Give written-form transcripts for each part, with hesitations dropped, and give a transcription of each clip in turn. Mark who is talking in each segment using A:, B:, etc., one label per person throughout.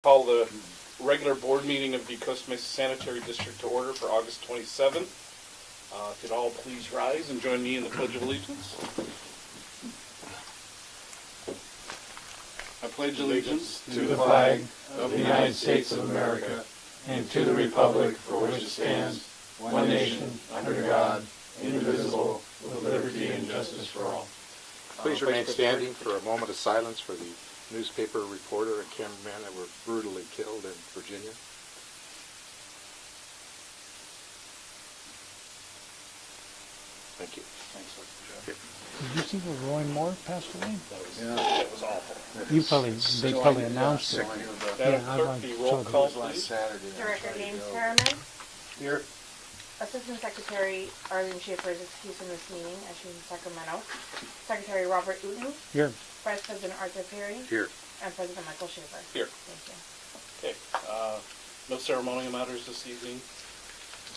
A: Call the regular board meeting of the Costa Mesa Sanitary District to order for August 27th. Could all please rise and join me in the Pledge of Allegiance? I pledge allegiance
B: to the flag of the United States of America and to the republic for which it stands, one nation, under God, indivisible, with liberty and justice for all.
C: Please remain standing for a moment of silence for the newspaper reporter and cameraman that were brutally killed in Virginia. Thank you.
A: Thanks,
D: Did you see where Roy Moore passed away?
A: That was awful.
D: They probably announced it.
A: Madam
D: Yeah,
A: Clerk,
D: I
A: the
D: saw
A: roll
D: that.
A: call,
B: Last
A: please.
B: Saturday.
E: Director James Harriman.
B: Here.
E: Assistant Secretary Arlene Schaefer is excused from this meeting as she's in Sacramento. Secretary Robert Uten.
D: Here.
E: Vice President Arthur Perry.
C: Here.
E: And President Michael Schaefer.
A: Here.
E: Thank you.
A: Okay. No ceremonial matters this evening.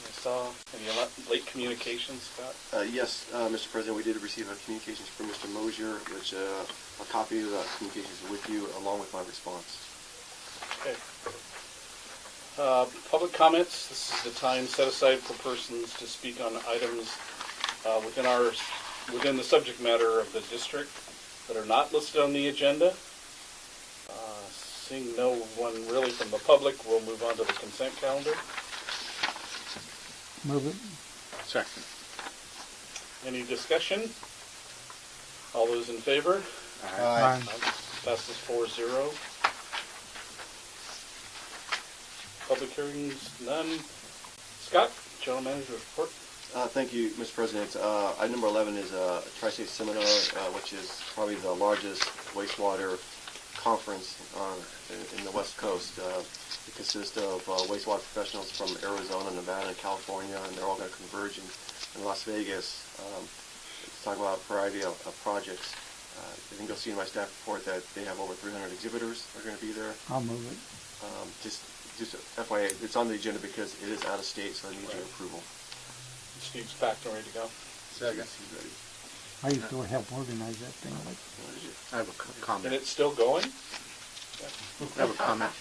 A: I saw any late communications, Scott?
F: Yes, Mr. President, we did receive a communications from Mr. Mosier, which a copy of the communications is with you along with my response.
A: Okay. Public comments. This is the time set aside for persons to speak on items within the subject matter of the district that are not listed on the agenda. Seeing no one really from the public, we'll move on to the consent calendar.
D: Move it.
C: Second.
A: Any discussion? All those in favor?
D: Aye.
A: Passes 4-0. Public hearings, none. Scott, General Manager report.
F: Thank you, Mr. President. Item number 11 is a Tri-State Seminar, which is probably the largest wastewater conference in the West Coast. It consists of wastewater professionals from Arizona, Nevada, and California, and they're all going to converge in Las Vegas to talk about a variety of projects. I think you'll see in my staff report that they have over 300 exhibitors that are going to be there.
D: I'll move it.
F: Just FYI, it's on the agenda because it is out of state, so I need your approval.
A: Steve's packed and ready to go.
C: Second.
F: He's ready.
D: I used to help organize that thing.
C: I have a
A: And
C: comment.
A: it's still going?
C: I have a comment.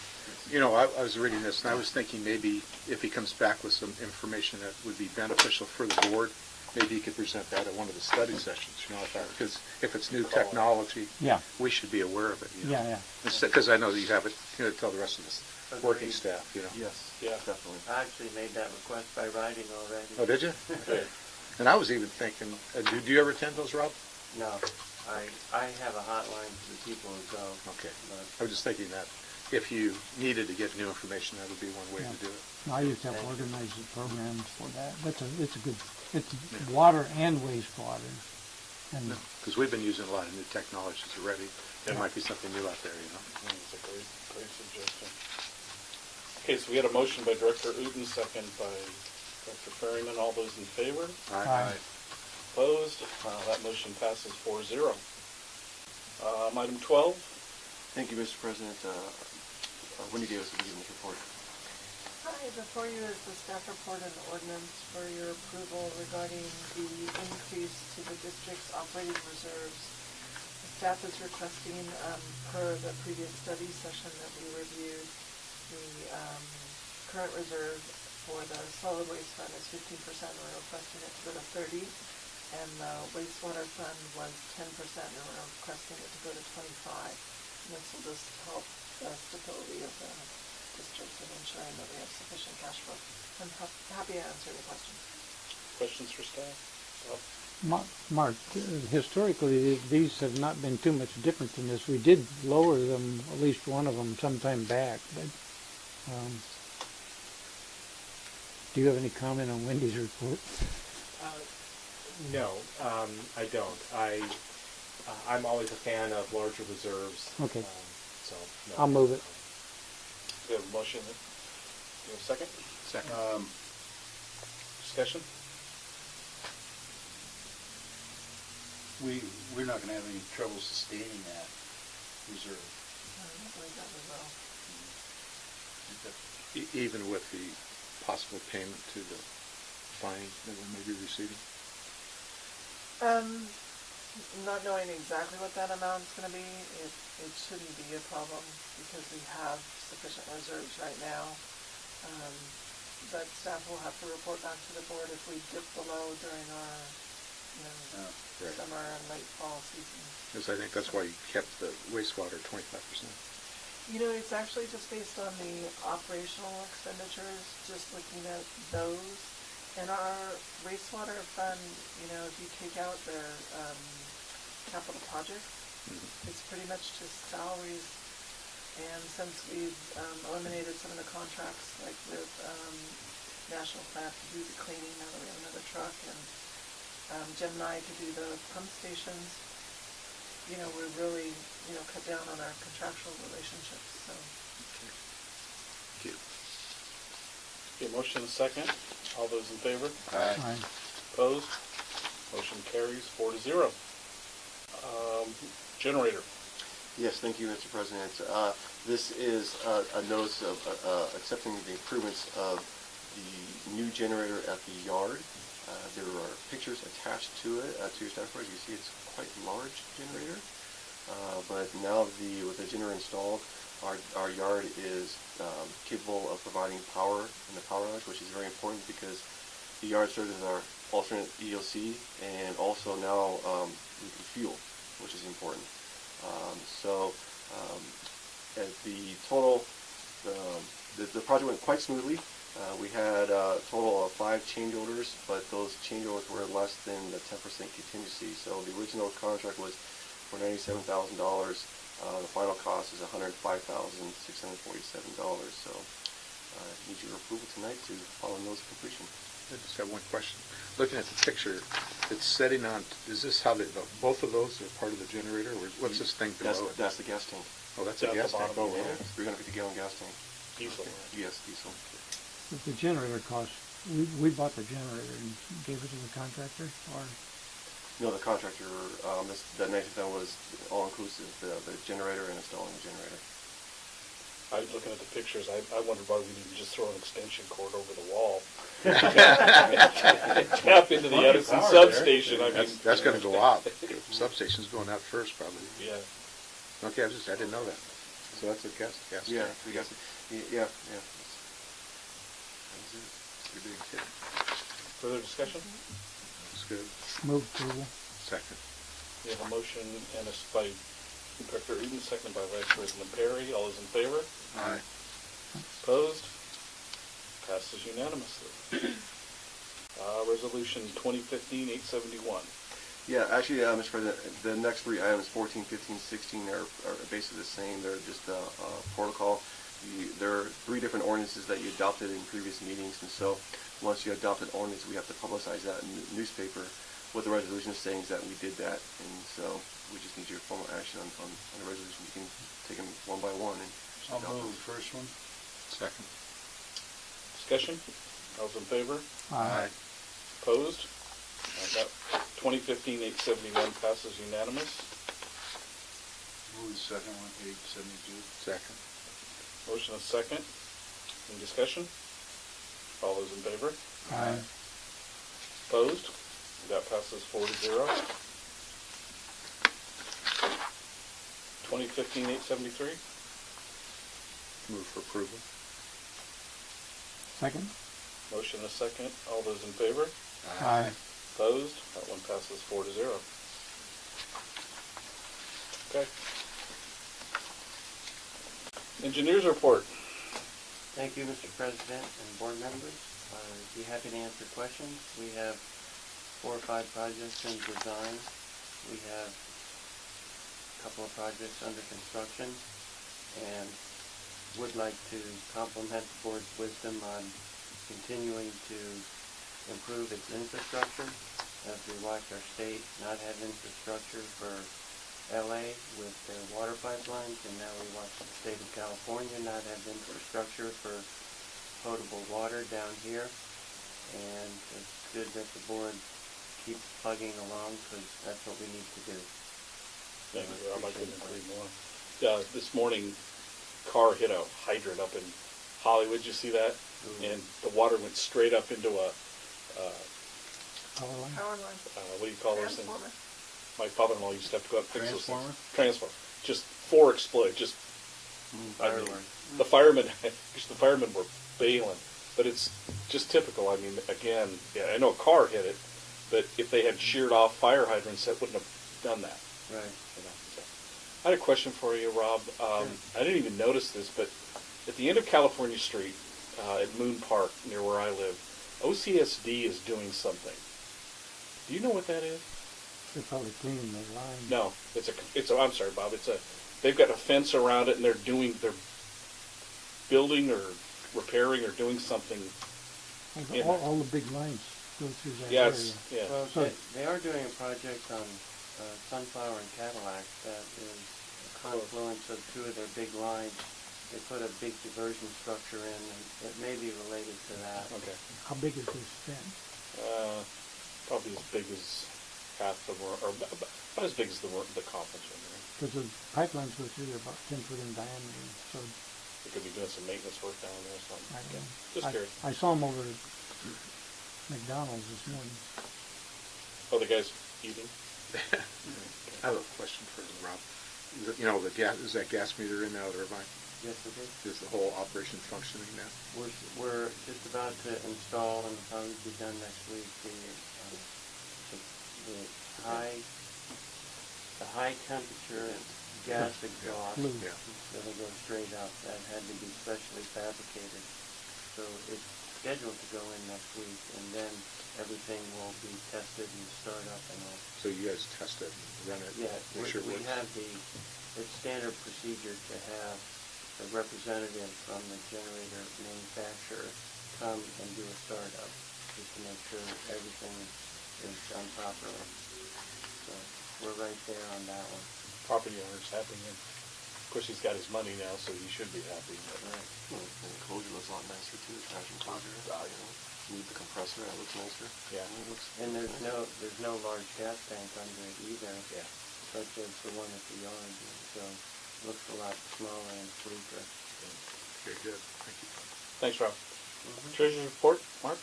C: You know, I was reading this and I was thinking maybe if he comes back with some information that would be beneficial for the board, maybe he could present that at one of the study sessions, you know, because if it's new technology,
D: Yeah.
C: we should be aware of it. You know?
D: Yeah.
C: Because I know that you have it, you know, to tell the rest of us working staff, you know.
F: Yes,
A: Yeah.
F: definitely.
G: I actually made that request by writing already.
C: Oh, did you?
A: Okay.
C: And I was even thinking, do you ever attend those, Rob?
G: No, I have a hotline for the people who go.
C: Okay.
G: But
C: I was just thinking that if you needed to get new information, that would be one way
D: Yeah.
C: to do it.
D: I used to help organize the programs for that. It's water and wastewater. And
C: Because we've been using a lot of new technologies already. There might be something new out there, you know.
A: That's a great suggestion. Okay, so we had a motion by Director Uten, second by Director Ferryman. All those in favor?
D: Aye.
A: Opposed? That motion passes 4-0. Item 12.
F: Thank you, Mr. President. Wendy Davis will give this report.
H: Hi, before you is the staff report and ordinance for your approval regarding the increase to the district's operating reserves. The staff is requesting, per the previous study session that we reviewed, the current reserve for the solid waste fund is 15%. We're requesting it to go to 30%, and the wastewater fund was 10%, and we're requesting it to go to 25%. And this will just help the stability of the district and ensuring that we have sufficient cash flow. I'm happy to answer any questions.
A: Questions for staff?
D: Mark, historically, these have not been too much different than this. We did lower them, at least one of them, sometime back. But do you have any comment on Wendy's report?
I: No, I don't. I'm always a fan of larger reserves.
D: Okay.
I: So no.
D: I'll move it.
A: Do you have a motion? Do you have a second?
C: Second.
A: Discussion?
B: We're not going to have any trouble sustaining that reserve.
H: I believe that was all.
C: Even with the possible payment to the fine that we may be receiving?
H: Not knowing exactly what that amount's going to be, it shouldn't be a problem because we have sufficient reserves right now. But staff will have to report back to the board if we dip below during our,
C: Right.
H: summer and late fall season.
C: Because I think that's why you kept the wastewater 25%.
H: It's actually just based on the operational expenditures, just looking at those. And our wastewater fund, if you take out their capital projects, it's pretty much just salaries. And since we've eliminated some of the contracts, like with National Plant to do the cleaning, now that we have another truck, and Gemini to do the pump stations, we're really, cut down on our contractual relationships, so.
C: Thank you.
A: Okay, motion and second. All those in favor?
D: Aye.
A: Opposed? Motion carries 4-0. Generator.
F: Yes, thank you, Mr. President. This is a notice of accepting the improvements of the new generator at the yard. There are pictures attached to it, to your staff report. As you see, it's quite a large generator. But now with the generator installed, our yard is capable of providing power in the power outage, which is very important because the yard serves as our alternate EOC and also now fuel, which is important. At the total, the project went quite smoothly. We had a total of 5 change orders, but those change orders were less than the 10% contingency. So the original contract was for $97,000. The final cost is $105,647. So I need your approval tonight to follow notice of completion.
C: I just have one question. Looking at the picture, it's setting on, is this how both of those are part of the generator, or what's this thing below it?
F: That's the gas tank.
C: Oh, that's
A: Yeah,
C: a gas tank.
A: bottom.
C: Oh,
F: Yeah,
C: really?
F: 350 gallon gas tank.
A: Diesel.
F: Yes, diesel.
D: The generator cost, we bought the generator and gave it to the contractor, or?
F: No, the contractor, that 19,000 was all inclusive, the generator and installing the generator.
A: I was looking at the pictures. I wondered why we didn't just throw an extension cord over the wall. Tap into the Edison substation. I mean,
C: That's going to go out. Substation's going out first, probably.
A: yeah.
C: Okay, I didn't know that. So that's a gas
F: Yeah,
C: tank.
F: we got yeah. That was it. Pretty big tip.
A: Further discussion?
C: That's good.
D: Move approval.
C: Second.
A: We have a motion and a by Director Uden, seconded by Vice President Perry. All those in favor?
C: Aye.
A: Opposed? Passes unanimously. Resolution 2015-871.
F: Yeah, actually, Mr. President, the next 3 items, 14, 15, 16, are basically the same. They're just protocol. There are 3 different ordinances that you adopted in previous meetings, and so once you adopt an ordinance, we have to publicize that in the newspaper. What the resolution is saying is that we did that, and so we just need your formal action on the resolution. You can take them one by one. And
B: I'll move the first one.
C: Second.
A: Discussion? All those in favor?
D: Aye.
A: Opposed? That 2015-871 passes unanimous.
B: Move the second one, 872.
C: Second.
A: Motion is second. Any discussion? All those in favor?
D: Aye.
A: Opposed? That passes 4-0. 2015-873.
C: Move for approval.
D: Second?
A: Motion is second. All those in favor?
D: Aye.
A: Opposed? That one passes 4-0. Okay. Engineers report.
G: Thank you, Mr. President and board members. I'd be happy to answer questions. We have 4 or 5 projects in design. We have a couple of projects under construction, and would like to compliment the board's wisdom on continuing to improve its infrastructure as we watch our state not have infrastructure for LA with their water pipelines, and now we watch the state of California not have infrastructure for potable water down here. And it's good that the board keeps plugging along, because that's what we need to do.
A: Thank you. I couldn't agree more. This morning, car hit a hydrant up in Hollywood. Did you see that?
G: Ooh.
A: And the water went straight up into a
D: Power line?
H: Power line.
A: what do you call those things?
H: Transformer.
A: My father-in-law used to have to go up and fix those
B: Transformer?
A: things. Transformer. Just 4 explode. Just I mean,
G: Fireworks.
A: the firemen, because the firemen were bailing, but it's just typical. I mean, again, yeah, I know a car hit it, but if they had sheared off fire hydrants, that wouldn't have done that.
G: Right.
A: You know, so. I had a question for you, Rob. I didn't even notice this, but at the end of California Street, at Moon Park, near where I live, OCSD is doing something. Do you know what that is?
D: They're probably cleaning the line.
A: No, I'm sorry, Bob. They've got a fence around it, and they're building or repairing or doing something. Yeah.
D: All the big lines go through that
A: Yeah,
D: area.
G: Well,
D: So-
G: they are doing a project on Sunflower and Cadillac that is a confluence of two of their big lines. They put a big diversion structure in, and it may be related to that.
A: Okay.
D: How big is this fence?
A: Probably as big as half the room, or about as big as the conference room. Right?
D: Because the pipelines go through there about 10 foot in diameter, so
A: They could be doing some maintenance work down there or something.
D: I don't know.
A: Just curious.
D: I saw them over at McDonald's this morning.
A: Oh, the guys eating?
C: I have a question for Rob. You know, is that gas meter in now at Irvine?
G: Yes, it is.
C: Is the whole operation functioning now?
G: We're just about to install and probably be done next week the high temperature gas exhaust
D: Blue.
C: Yeah.
G: that'll go straight up. That had to be specially fabricated. So it's scheduled to go in next week, and then everything will be tested and start up and all.
C: So you guys test it, run it,
G: Yeah,
C: make sure it
G: we
C: works?
G: have it's standard procedure to have a representative from the generator manufacturer come and do a startup, just to make sure everything is done properly. So we're right there on that one.
A: Property owner's happy. And of course, he's got his money now, so he should be happy. But
G: Right.
F: And the enclosure looks a lot nicer too, the trash enclosure. Need the compressor, that looks nicer.
A: Yeah.
F: It looks
G: And there's no large gas tank under it either,
A: Yeah.
G: such as the one at the yard. So it looks a lot smaller and sleeker.
C: Okay, good, thank you.
A: Thanks, Rob. Treasurer's report, Mark?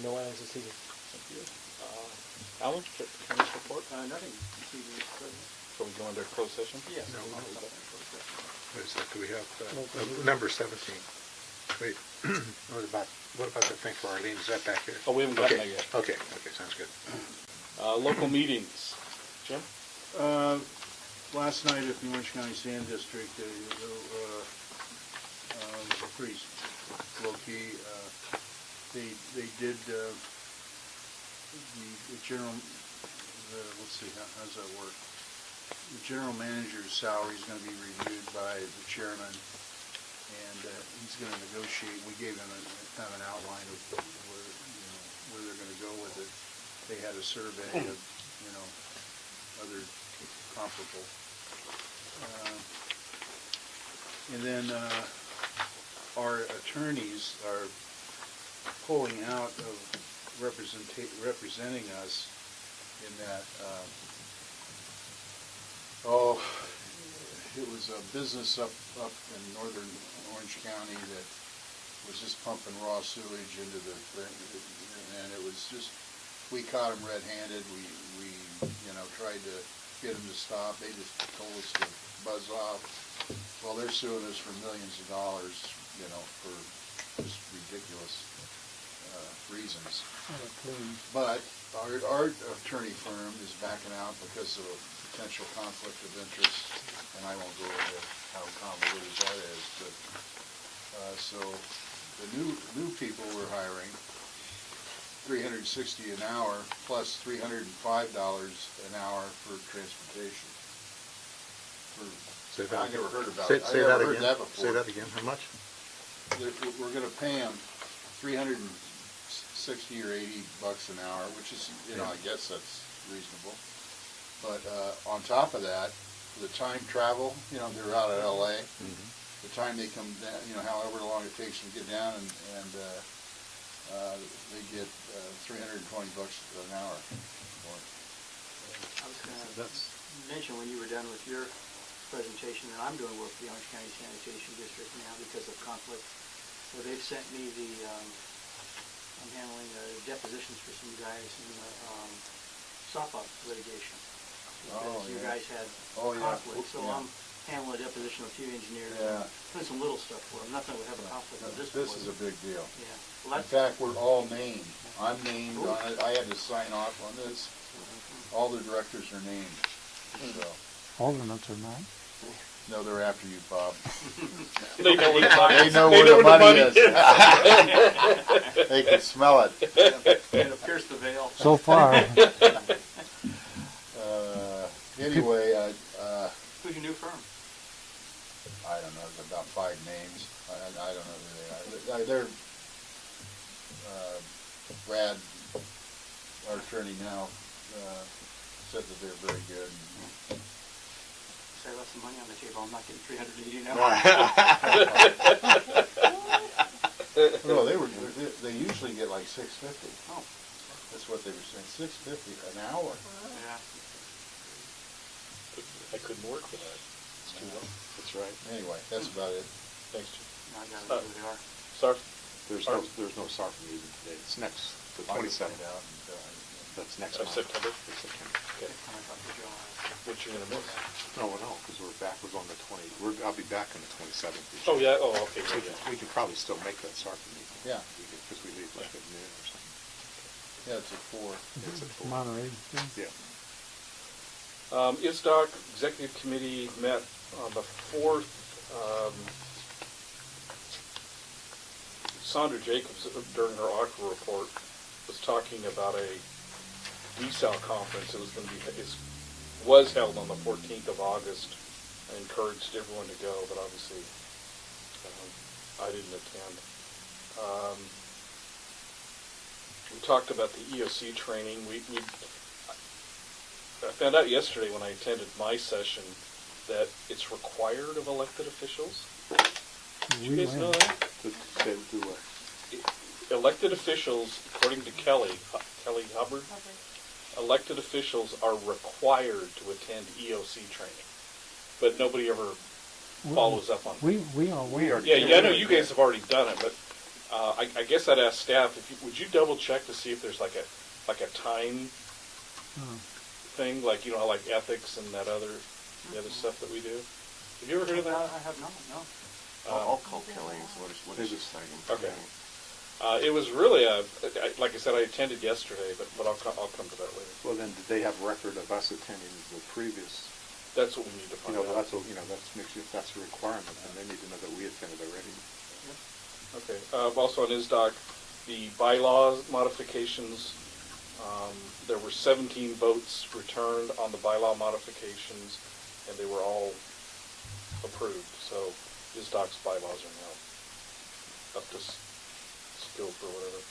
I: No items this evening.
A: Thank you. Alan, Treasurer's report?
B: Nothing.
A: Before we go into closed session?
B: Yes.
C: No, what is that, do we have, number 17? Wait, what about the thing for Arlene, is that back here?
A: Oh, we haven't gotten
C: Okay,
A: that yet.
C: okay, sounds good.
A: Local meetings. Jim?
B: Last night at the Orange County Sand District, was pretty low-key. They did the general, let's see, how's that work? The general manager's salary is going to be reviewed by the chairman, and he's going to negotiate. We gave him kind of an outline of where they're going to go with it. They had a survey of other comparable. And then our attorneys are pulling out of representing us in that. It was a business up in northern Orange County that was just pumping raw sewage into the thing, and it was just, we caught them red-handed. We tried to get them to stop. They just told us to buzz off. Well, they're suing us for millions of dollars, for just ridiculous reasons. But our attorney firm is backing out because of a potential conflict of interest, and I won't go into how convoluted that is, but so the new people we're hiring, $360 an hour plus $305 an hour for transportation.
C: Say that
B: I never heard about
C: Say
B: it. I
C: say
B: never
C: that
B: heard
C: again.
B: that before.
C: Say that again, how much?
B: We're going to pay them $360 or $80 an hour, which is, I guess that's reasonable. But on top of that, the time travel, they're out at LA.
C: Mm-hmm.
B: The time they come down, however long it takes them to get down, and they get $320 an hour.
J: I was going to mention when you were done with your presentation that I'm doing work for the Orange County Sanitation District now because of conflict. So they've sent me I'm handling depositions for some guys in the SOPA litigation. Because you guys had conflict, so I'm handling a deposition of a few engineers.
B: Yeah.
J: Doing some little stuff for them, nothing that would have a conflict with this.
B: This is a big deal.
J: Yeah. Well,
B: In
J: that's,
B: fact, we're all named. I'm named on it. I had to sign off on this. All the directors are named. So,
D: Alternates are not.
B: no, they're after you, Bob.
A: They know where the money
B: They
A: is.
B: know
A: They
B: where the money
A: is.
B: is. They can smell it.
J: and pierce the veil.
D: So far,
B: Anyway,
J: Who's your new firm?
B: I don't know, there's about 5 names. I don't know who they are. They're, Brad, our attorney now, said that they're very good.
J: Say I left some money on the table. I'm not getting $380 now.
B: No, they usually get like $650.
J: Oh.
B: That's what they were saying, $650 an hour.
J: Yeah.
A: I couldn't work for that. It's too low.
C: That's right.
B: Anyway, that's about it.
A: Thanks, Chief.
J: Now I gotta know who they are.
A: Sorry.
C: There's no SARFA meeting today. It's next, the 27th.
B: Out
C: That's next
A: Of
C: month.
A: September?
C: It's September.
A: Okay.
J: I'm about to go on.
A: What you gonna miss?
C: No, because we're on the 20, I'll be back on the 27th.
A: Oh, yeah, oh, okay,
C: So
A: yeah,
C: we can probably still make that SARFA meeting.
B: Yeah.
C: Because we leave like at noon or something.
B: Yeah, it's at 4.
C: It's at 4.
D: Monterey.
C: Yeah.
A: ISDOC Executive Committee met on the 4th. Sandra Jacobs, during her AQUA report, was talking about a DSAL conference. It was going to be, was held on the 14th of August. I encouraged everyone to go, but obviously I didn't attend. We talked about the EOC training. I found out yesterday when I attended my session that it's required of elected officials. Did you guys know that? Elected officials, according to Kelly Hubbard, elected officials are required to attend EOC training, but nobody ever follows up on it.
D: We are.
A: Yeah, I know you guys have already done it, but I guess I'd ask staff, would you double check to see if there's like a time thing, like, like ethics and the other stuff that we do? Have you ever heard of that?
J: I have not, no.
F: I'll call Kelly and see what is exciting.
A: Okay. It was really like I said, I attended yesterday, but I'll come to that later.
C: Well, then, did they have record of us attending the previous?
A: That's what we need to find out.
C: That's makes if that's a requirement, then they need to know that we attended already.
A: Okay. Also on ISDOC, the bylaws modifications. There were 17 votes returned on the bylaw modifications, and they were all approved. So ISDOC's bylaws are now up to scope or whatever.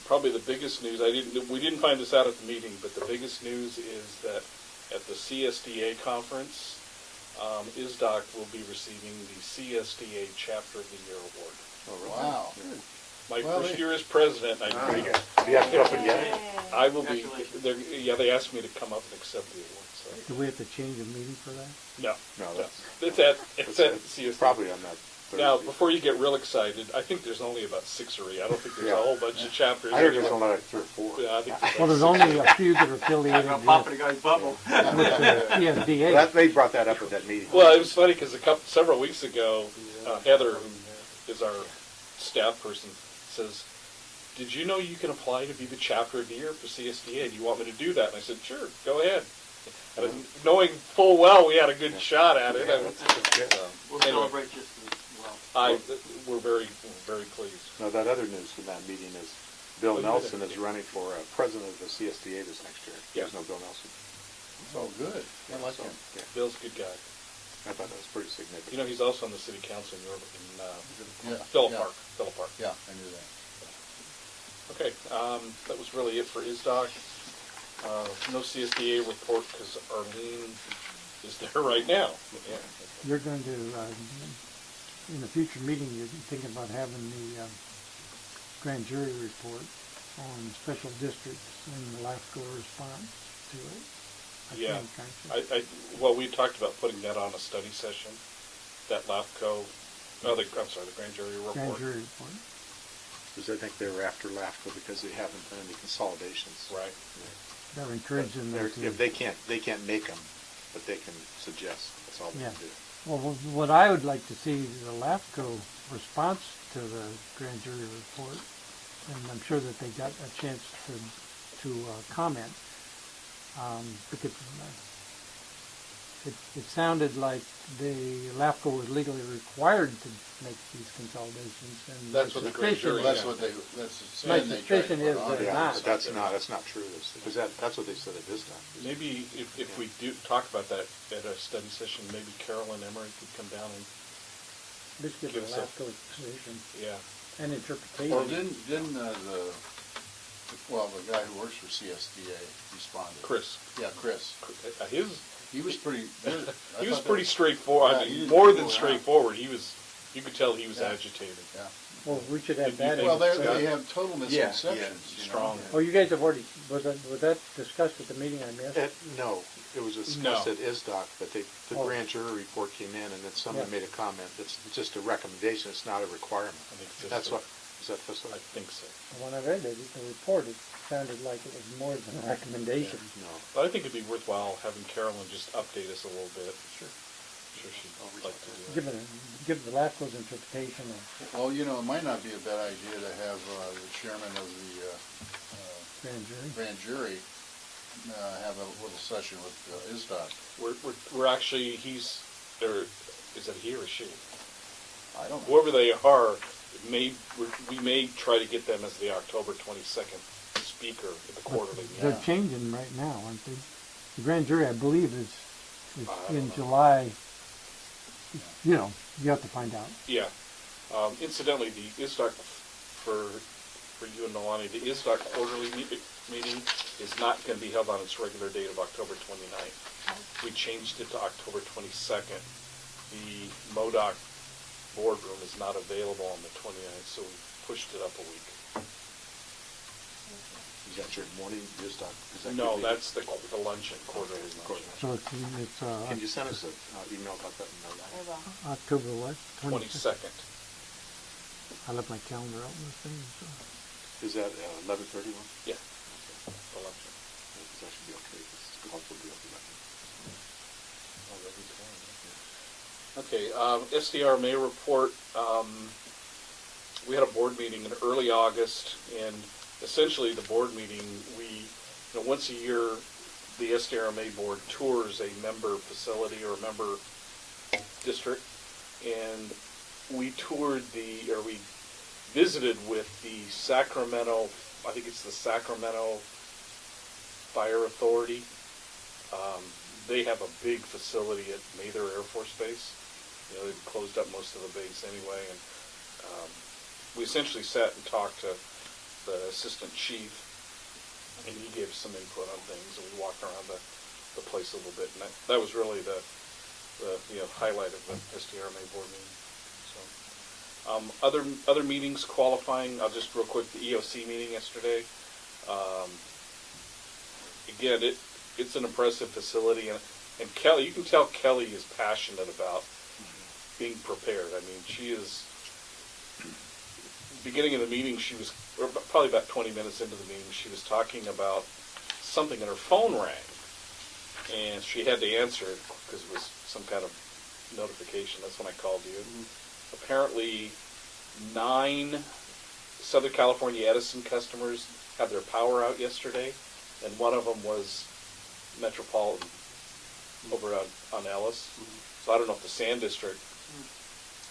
A: Probably the biggest news, we didn't find this out at the meeting, but the biggest news is that at the CSDA conference, ISDOC will be receiving the CSDA Chapter of the Year award.
C: Oh, really?
B: Wow.
A: My first year as president,
C: Do you have to go up again?
A: I will be. They asked me to come up and accept the award. So.
D: Do we have to change a meeting for that?
A: No,
C: It's
A: it's at CSDA.
C: probably on that Thursday.
A: Now, before you get real excited, I think there's only about 6 or 8. I don't think there's a whole bunch of chapters.
C: I heard there's only like 3 or 4.
A: Yeah, I think
D: Well, there's only a few that are affiliated
J: I'm
D: with
J: popping a guy's bubble.
D: CSDA.
C: They brought that up at that meeting.
A: Well, it was funny because several weeks ago, Heather, who is our staff person, says, "Did you know you can apply to be the chapter of the year for CSDA? Do you want me to do that?" And I said, "Sure, go ahead." And knowing full well we had a good shot at it.
J: We'll celebrate just as well.
A: We're very, very pleased.
C: No, that other news from that meeting is Bill Nelson is running for president of the CSDA this next year. There's no Bill Nelson.
B: Oh, good. I like him.
C: Yeah.
A: Bill's a good guy.
C: I thought that was pretty significant.
A: You know, he's also on the city council in
B: Yeah,
A: Phillip
B: yeah.
A: Park. Phillip Park.
B: Yeah, I knew that.
A: Okay, that was really it for ISDOC. No CSDA report because Arlene is there right now. Yeah.
D: You're going to, in a future meeting, you're thinking about having the grand jury report on special districts and the LAFCO response to it.
A: Yeah.
D: Think,
A: well, we talked about putting that on a study session, that LAFCO, the grand jury report.
D: Grand jury report.
C: Because I think they were after LAFCO because they haven't done any consolidations.
A: Right.
D: They're encouraging them to.
C: If they can't make them, but they can suggest. That's all they
D: Yeah.
C: can do.
D: Well, what I would like to see is the LAFCO response to the grand jury report, and I'm sure that they got a chance to comment, because it sounded like the LAFCO was legally required to make these consolidations, and
A: That's what the grand jury-
B: That's what they, that's the
D: My
B: sin they tried to
D: suspicion
B: put
D: is
B: on
D: they're
B: it.
D: not.
C: But that's not true, because that's what they said it is not.
A: Maybe if we do talk about that at a study session, maybe Carolyn Emery could come down and,
D: This gives
A: Give
D: the
A: us a-
D: LAFCO position
A: yeah.
D: and interpretation.
B: Well, didn't the guy who works for CSDA responded?
A: Chris,
B: Yeah, Chris. He was pretty good. I
A: he was
B: thought
A: pretty
B: that-
A: straightforward.
B: Yeah,
A: I
B: he
A: mean,
B: didn't
A: more
B: fool
A: than
B: around.
A: straightforward. You could tell he was
B: Yeah.
A: agitated.
B: Yeah.
D: Well, we should have
A: If you
D: that.
A: think-
B: Well,
D: in-
B: they have total misconceptions, you know.
A: Strong.
D: Oh, you guys have already, was that discussed at the meeting I missed?
C: No, it was discussed
A: No.
C: at ISDOC, but the
D: Oh.
C: grand jury report came in, and then someone
D: Yeah.
C: made a comment. It's just a recommendation, it's not a requirement.
A: I think it's
C: That's
A: just
C: what, is that Fiscal?
A: I think so.
D: When I read the report, it sounded like it was more than a recommendation.
C: No.
A: But I think it'd be worthwhile having Carolyn just update us a little bit. Sure. Sure she'd like to do that.
D: Give the LAFCO's interpretation of
B: Well, you know, it might not be a bad idea to have the chairman of the
D: grand jury.
B: grand jury have a little session with ISDOT.
A: We're actually, or is it he or she?
B: I don't know.
A: Whoever they are, we may try to get them as the October 22nd speaker at the quarterly meeting.
D: They're changing right now, aren't they? The grand jury, I believe, is
A: I don't
D: in
A: know.
D: July. You know, you have to find out.
A: Yeah. Incidentally, the ISDOC, for you and Nolani, the ISDOC quarterly meeting is not going to be held on its regular date of October 29th. We changed it to October 22nd. The MODOC boardroom is not available on the 29th, so we pushed it up a week.
C: Is that your morning ISDOC? Is that
A: No,
C: your meeting?
A: that's the luncheon, quarterly luncheon.
D: So it's
C: Can you send us an email about that?
E: I will.
D: October what?
A: 22nd.
D: I left my calendar out in this thing. So.
C: Is that 11:31?
A: Yeah. The luncheon.
C: That should be okay. It's also be okay.
A: Okay, SDRMA report. We had a board meeting in early August, and essentially the board meeting, once a year, the SDRMA board tours a member facility or a member district, and we we visited with the Sacramento, I think it's the Sacramento Fire Authority. They have a big facility at Mather Air Force Base. They've closed up most of the base anyway, and we essentially sat and talked to the assistant chief, and he gave some input on things, and we walked around the place a little bit, and that was really the highlight of the SDRMA board meeting. So, other meetings qualifying. I'll just real quick, the EOC meeting yesterday. Again, it's an impressive facility, and Kelly, you can tell Kelly is passionate about being prepared. I mean, she is. Beginning of the meeting, she was, or probably about 20 minutes into the meeting, she was talking about something, and her phone rang, and she had to answer it because it was some kind of notification. That's when I called you. Apparently, 9 Southern California Edison customers had their power out yesterday, and one of them was Metropolitan over on Ellis. So I don't know if the Sand District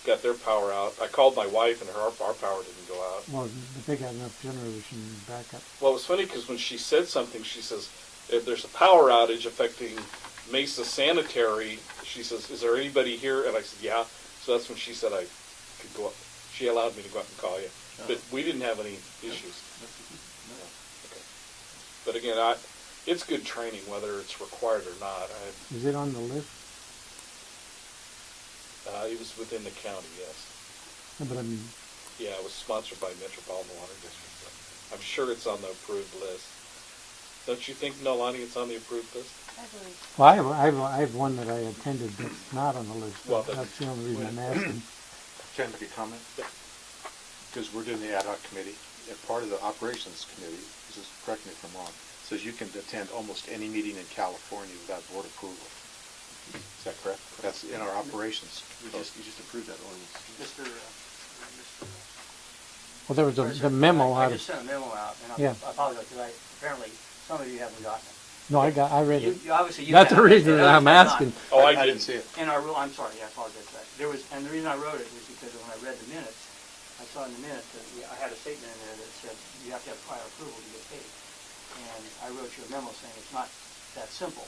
A: got their power out. I called my wife, and our power didn't go out.
D: Well, they got enough generation backup.
A: Well, it was funny because when she said something, she says, if there's a power outage affecting Mesa Sanitary, she says, is there anybody here? And I said, yeah. So that's when she said I could go up. She allowed me to go up and call you. But we didn't have any issues. Okay. But again, it's good training, whether it's required or not.
D: Is it on the list?
A: It was within the county, yes.
D: No, but I mean,
A: Yeah, it was sponsored by Metropolitan Water District. But I'm sure it's on the approved list. Don't you think, Nolani, it's on the approved list?
E: I believe.
D: well, I have one that I attended that's not on the list.
A: Well,
D: That's the only reason I'm asking.
C: Can I make a comment?
A: Yeah.
C: Because we're doing the ad hoc committee, and part of the operations committee, just correct me if I'm wrong, says you can attend almost any meeting in California without board approval. Is that correct? That's in our operations.
F: You just approved that ordinance.
J: Mr.
D: Well, there was the memo
J: I
D: out of,
J: just sent a memo out, and
D: Yeah.
J: I apologize, because apparently, some of you haven't gotten it.
D: no, I read it.
J: Obviously you
D: That's the
J: have.
D: reason
J: And
D: that
J: others
D: I'm
J: have not.
D: asking.
A: Oh, I
C: didn't
A: didn't.
C: see it.
J: In our rule, I'm sorry, I apologize for that. And the reason I wrote it was because when I read the minutes, I saw in the minutes that I had a statement in there that said you have to have prior approval to get paid. And I wrote you a memo saying it's not that simple.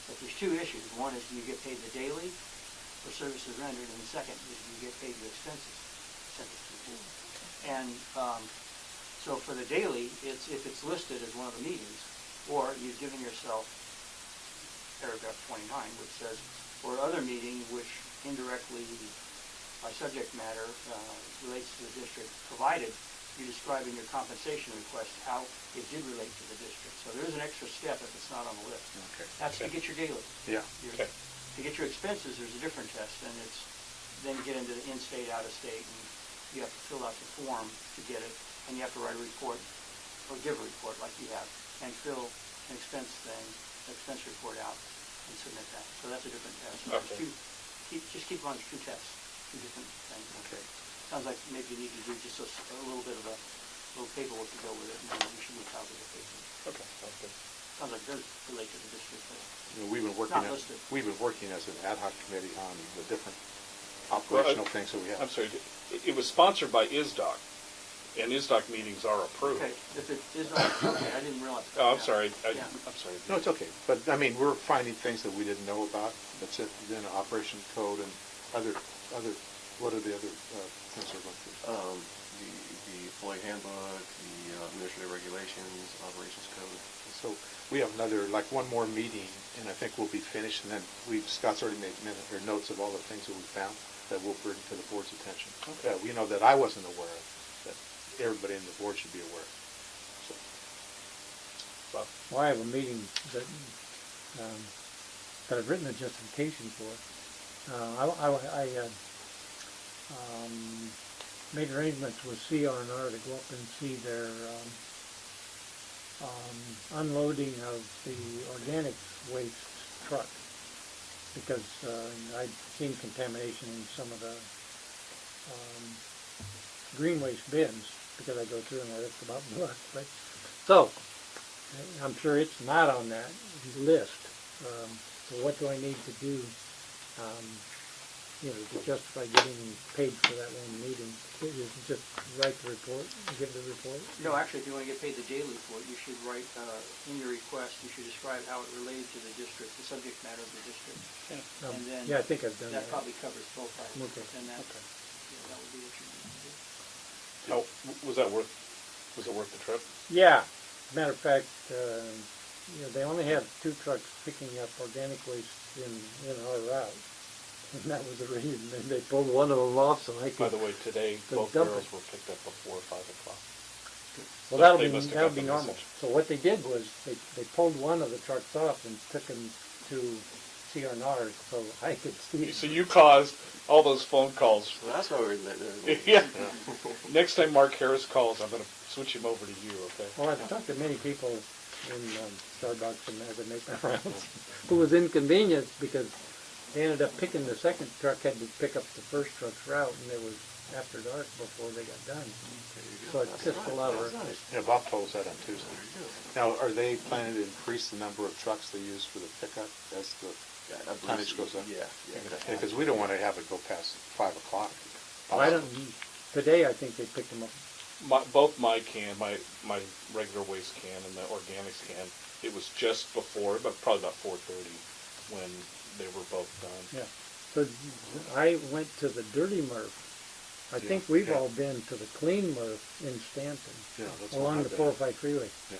J: But there's two issues. One is do you get paid the daily for services rendered, and the second is do you get paid your expenses. And so for the daily, it's if it's listed as one of the meetings, or you've given yourself paragraph 29, which says, or other meeting which indirectly by subject matter relates to the district, provided you describe in your compensation request how it did relate to the district. So there is an extra step if it's not on the list.
C: Okay.
J: That's to get your daily.
C: Yeah.
A: Okay.
J: To get your expenses, there's a different test, and it's then get into the in-state, out-of-state, and you have to fill out the form to get it, and you have to write a report, or give a report like you have, and fill an expense report out, and submit that. So that's a different test. So
A: Okay.
J: Just keep on two tests, two different things.
C: Okay.
J: Sounds like maybe you need to do just a little bit of a little paperwork to go with it, and then you should move out with the paper.
A: Okay, sounds good.
J: Sounds like it does relate to the district.
C: You know, we've been working as an ad hoc committee on the different operational things that we have.
A: I'm sorry, it was sponsored by ISDOC, and ISDOC meetings are approved.
J: Okay, if it is not, okay, I didn't realize.
A: Oh, I'm
J: Yeah.
A: sorry.
J: Yeah.
A: I'm sorry.
C: No, it's okay. But, I mean, we're finding things that we didn't know about. That's it. Then operation code and what are the other things we're going through?
F: The employee handbook, the administrative regulations, operations code.
C: So we have one more meeting, and I think we'll be finished. And then Scott's already made notes of all the things that we found that we'll bring to the board's attention.
A: Okay.
C: That we know that I wasn't aware of, that everybody in the board should be aware of. So,
A: Bob?
D: Well, I have a meeting that I've written a justification for. I made arrangements with CR&R to go up and see their unloading of the organic waste truck, because I'd seen contamination in some of the green waste bins, because I go through and I looked about the list. But so I'm sure it's not on that list. So what do I need to do, to justify getting paid for that one meeting? Is it just write the report, give the report?
J: No, actually, if you want to get paid the daily for it, you should write, in your request, you should describe how it related to the district, the subject matter of the district. And then
D: Yeah, I think I've done that.
J: that probably covers both items.
D: Okay.
J: And that,
A: Okay.
J: that would be what you need to do.
A: How, was it worth the trip?
D: Yeah. Matter of fact, they only had 2 trucks picking up organic waste in our route. And that was the reason. And they pulled one of them off so I
A: By
D: could.
A: the way, today
D: The
A: both
D: dump
A: barrels
D: it.
A: were picked up before 5 o'clock.
D: Well,
A: So
D: that'll
A: they
D: be
A: must have got the
D: normal.
A: message.
D: So what they did was they pulled one of the trucks off and took him to CR&R so I could see.
A: So you caused all those phone calls.
F: Well, that's why we're there.
A: Yeah. Next time Mark Harris calls, I'm going to switch him over to you, okay?
D: Well, I've talked to many people in Starbucks and as I make my rounds who was inconvenienced because they ended up picking the second truck, had to pick up the first truck's route, and it was after dark before they got done. So it's just a lot of.
C: yeah, Bob told us that on Tuesday. Now, are they planning to increase the number of trucks they use for the pickup as the tonnage goes up?
F: Yeah.
C: Because we don't want to have it go past 5 o'clock.
D: I don't. Today, I think they picked them up.
A: Both my can, my regular waste can and the organics can, it was just before, but probably about 4:30 when they were both done.
D: Yeah. So I went to the Dirty Murph. I think we've all been to the Clean Murph in Stanton,
C: Yeah, that's
D: along the 405 freeway.
C: Yeah.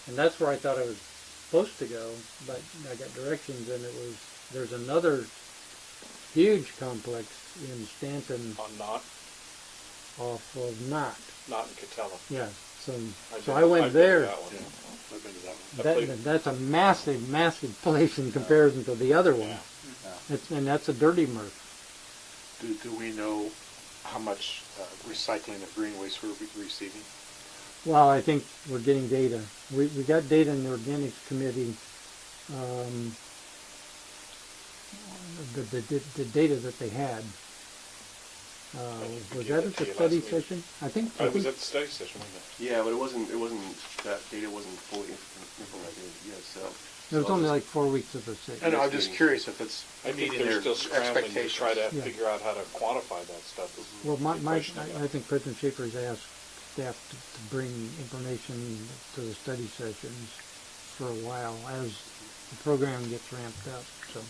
D: And that's where I thought I was supposed to go, but I got directions and there's another huge complex in Stanton
A: On Knott,
D: off of Knott.
A: Knott and Catella.
D: Yeah. So
A: I've
D: I
A: been
D: went
A: to
D: there.
A: that one.
C: Yeah, I've been to that one.
D: That's a massive, massive place in comparison to the other one.
A: Yeah.
D: And that's a Dirty Murph.
C: Do we know how much recycling of green waste we're receiving?
D: Well, I think we're getting data. We got data in the organics committee. the data that they had. Was that at the study session? I think.
A: I was at the study session, wasn't it?
F: Yeah, but it wasn't, that data wasn't fully implemented yet, so.
D: There was only like 4 weeks of the session.
C: I know, I'm just curious if it's
A: I think
C: meeting
A: they're
C: their
A: still scrambling to try to
D: Yeah.
A: figure out how to quantify that stuff. is
D: Well,
A: the question I got.
D: I think President Schaefer has asked staff to bring information to the study sessions for a while as the program gets ramped up. So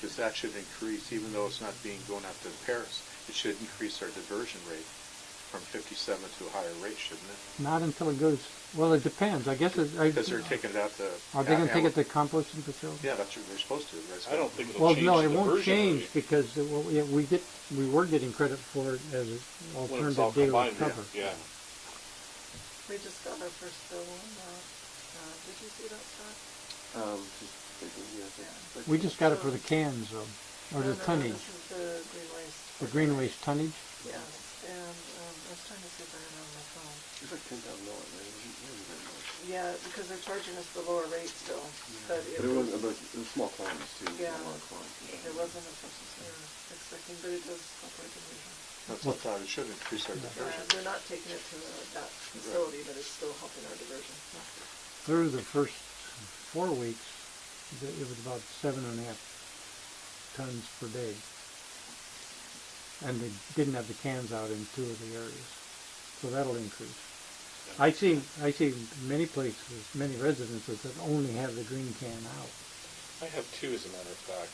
C: because that should increase, even though it's not going out to Paris, it should increase our diversion rate from 57 to a higher rate, shouldn't it?
D: not until it goes. Well, it depends. I guess.
C: Because they're taking it out to.
D: Are they going to take it to the composting facility?
C: Yeah, that's what they're supposed to. Right?
A: I don't think it'll
D: Well,
A: change
D: no,
A: the
D: it won't
A: diversion
D: change
A: rate.
D: because we were getting credit for it as an
A: When it's all
D: alternative daily
A: combined,
D: cover.
A: yeah.
H: We just got our first bill on that. Did you see that, Scott?
F: Just thinking, yeah.
D: We just got it for the cans though, or the
H: No,
D: tonnage,
H: this is the green waste.
D: the green waste tonnage.
H: Yes, and I was trying to see if I had it on my phone.
F: It's like $10,000, right? It wasn't very much.
H: Yeah, because they're charging us the lower rate still, but
F: But it was small quantities too.
H: Yeah.
F: A lot of quantities.
H: it wasn't as much as they were expecting, but it does help our diversion.
C: That's what I thought. It should increase our diversion.
H: They're not taking it to that facility, but it's still helping our diversion.
D: Through the first 4 weeks, it was about 7.5 tons per day, and they didn't have the cans out in 2 of the areas, so that'll increase. I see many places, many residences that only have the green can out.
A: I have 2, as a matter of fact.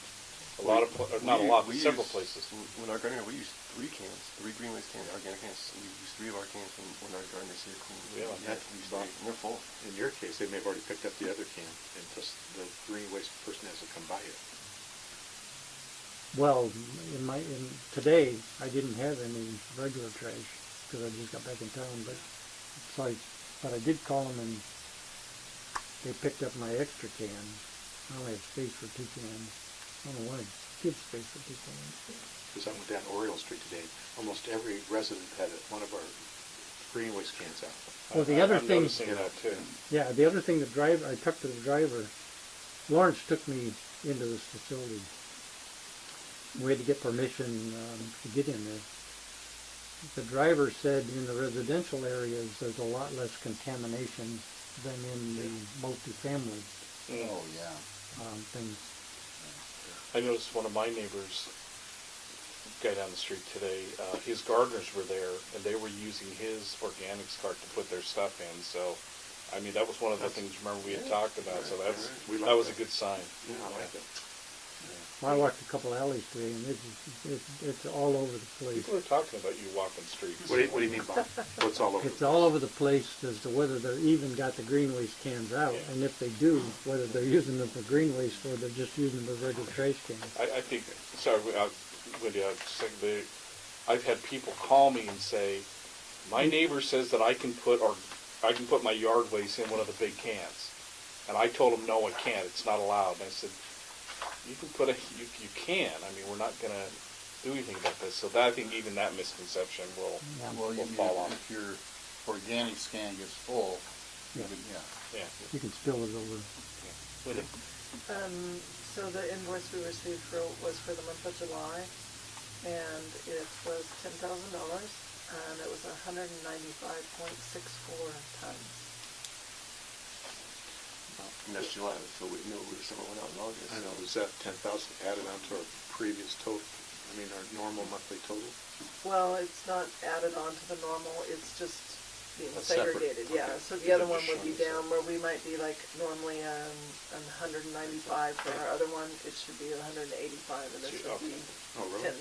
A: A lot of, not a lot, but several places.
F: When our gardener, we use 3 cans, 3 green waste cans, organic cans. We use 3 of our cans when our gardeners say clean.
A: Yeah.
F: We use 3, and they're full.
C: In your case, they may have already picked up the other can, and just the green waste person hasn't come by yet.
D: Well, today I didn't have any regular trash because I just got back in town, but I did call them and they picked up my extra can. I only have space for 2 cans. I don't know why I give space for 2 cans.
C: Because I went down Oriole Street today. Almost every resident had one of our green waste cans out.
D: Well, the other
A: I'm
D: thing,
A: noticing that too.
D: yeah, the other thing, I talked to the driver. Lawrence took me into this facility. We had to get permission to get in there. The driver said in the residential areas there's a lot less contamination than in the multifamily
B: Oh, yeah.
D: things.
A: I noticed one of my neighbors, guy down the street today, his gardeners were there, and they were using his organics cart to put their stuff in. So, I mean, that was one of the things, remember, we had talked about. So that was a good sign.
C: Yeah, I like it.
D: I walked a couple alleys today, and it's all over the place.
A: People are talking about you walking streets.
C: What do you mean, Bob? What's all over?
D: It's all over the place as to whether they're even got the green waste cans out,
A: Yeah.
D: and if they do, whether they're using them for green waste or they're just using them as regular trash cans.
A: I think, sorry, Lydia, I've had people call me and say, my neighbor says that I can put my yard waste in one of the big cans. And I told him, no, I can't. It's not allowed. And I said, you can you can. I mean, we're not going to do anything about this. So I think even that misconception will
B: Well,
A: fall off.
B: if your organic scan gets full,
D: Yeah.
A: Yeah.
D: You can spill it over.
A: Lydia?
H: So the invoice we received was for the month of July, and it was $10,000, and it was 195.64 tons.
F: And that's July, so we know summer went out in August.
C: I know. Is that 10,000 added onto our previous total? I mean, our normal monthly total?
H: Well, it's not added on to the normal, it's just being
C: That's separate.
H: segregated, yeah.
C: Okay.
H: So the other
A: They're
H: one
A: just
H: would be
A: showing
H: down where we might be like normally 195 for our other one, it should be 185, and this would be
C: Oh, really?
H: 10.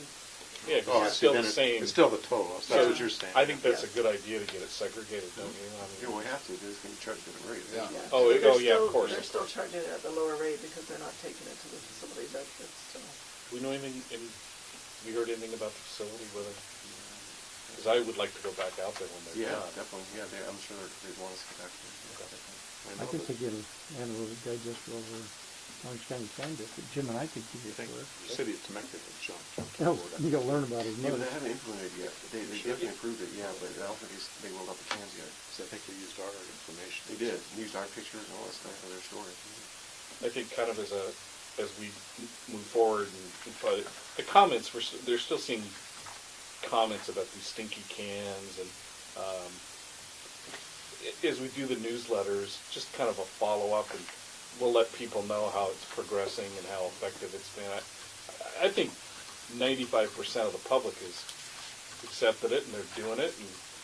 A: Yeah, because
C: Oh,
A: it's still
C: then
A: the same.
C: It's still the total. That's
A: So
C: what you're saying.
A: I think that's
H: Yeah.
A: a good idea to get it segregated, don't you? I
F: Yeah,
A: mean,
F: we have to, because it's going to be charged at a rate.
B: Yeah.
H: Yeah.
A: Oh,
H: But they're
A: yeah, of
H: still-
A: course,
H: They're
A: of
H: still
A: course.
H: charging it at the lower rate because they're not taking it to the facility, but it's still.
A: do we know anything, we heard anything about the facility, whether, because I would like to go back out there when they're
F: Yeah,
A: done.
F: definitely, yeah, I'm sure they want us to get back to it.
D: I could take in animal digester over Orange County Sand District. Jim and I could give you
C: I think
D: for it.
C: the city of Temecula would jump
D: Oh,
C: forward.
D: you gotta learn about it
F: Yeah, but
D: more.
F: they haven't implemented it yet. They definitely approved it, yeah, but I don't think they rolled out the cans yet.
C: So I think they used our information.
F: They did, used our pictures and all that stuff for their story.
A: I think kind of as a as we move forward, but the comments, they're still seeing comments about these stinky cans, and as we do the newsletters, just kind of a follow-up, and we'll let people know how it's progressing and how effective it's been. I think 95% of the public has accepted it, and they're doing it,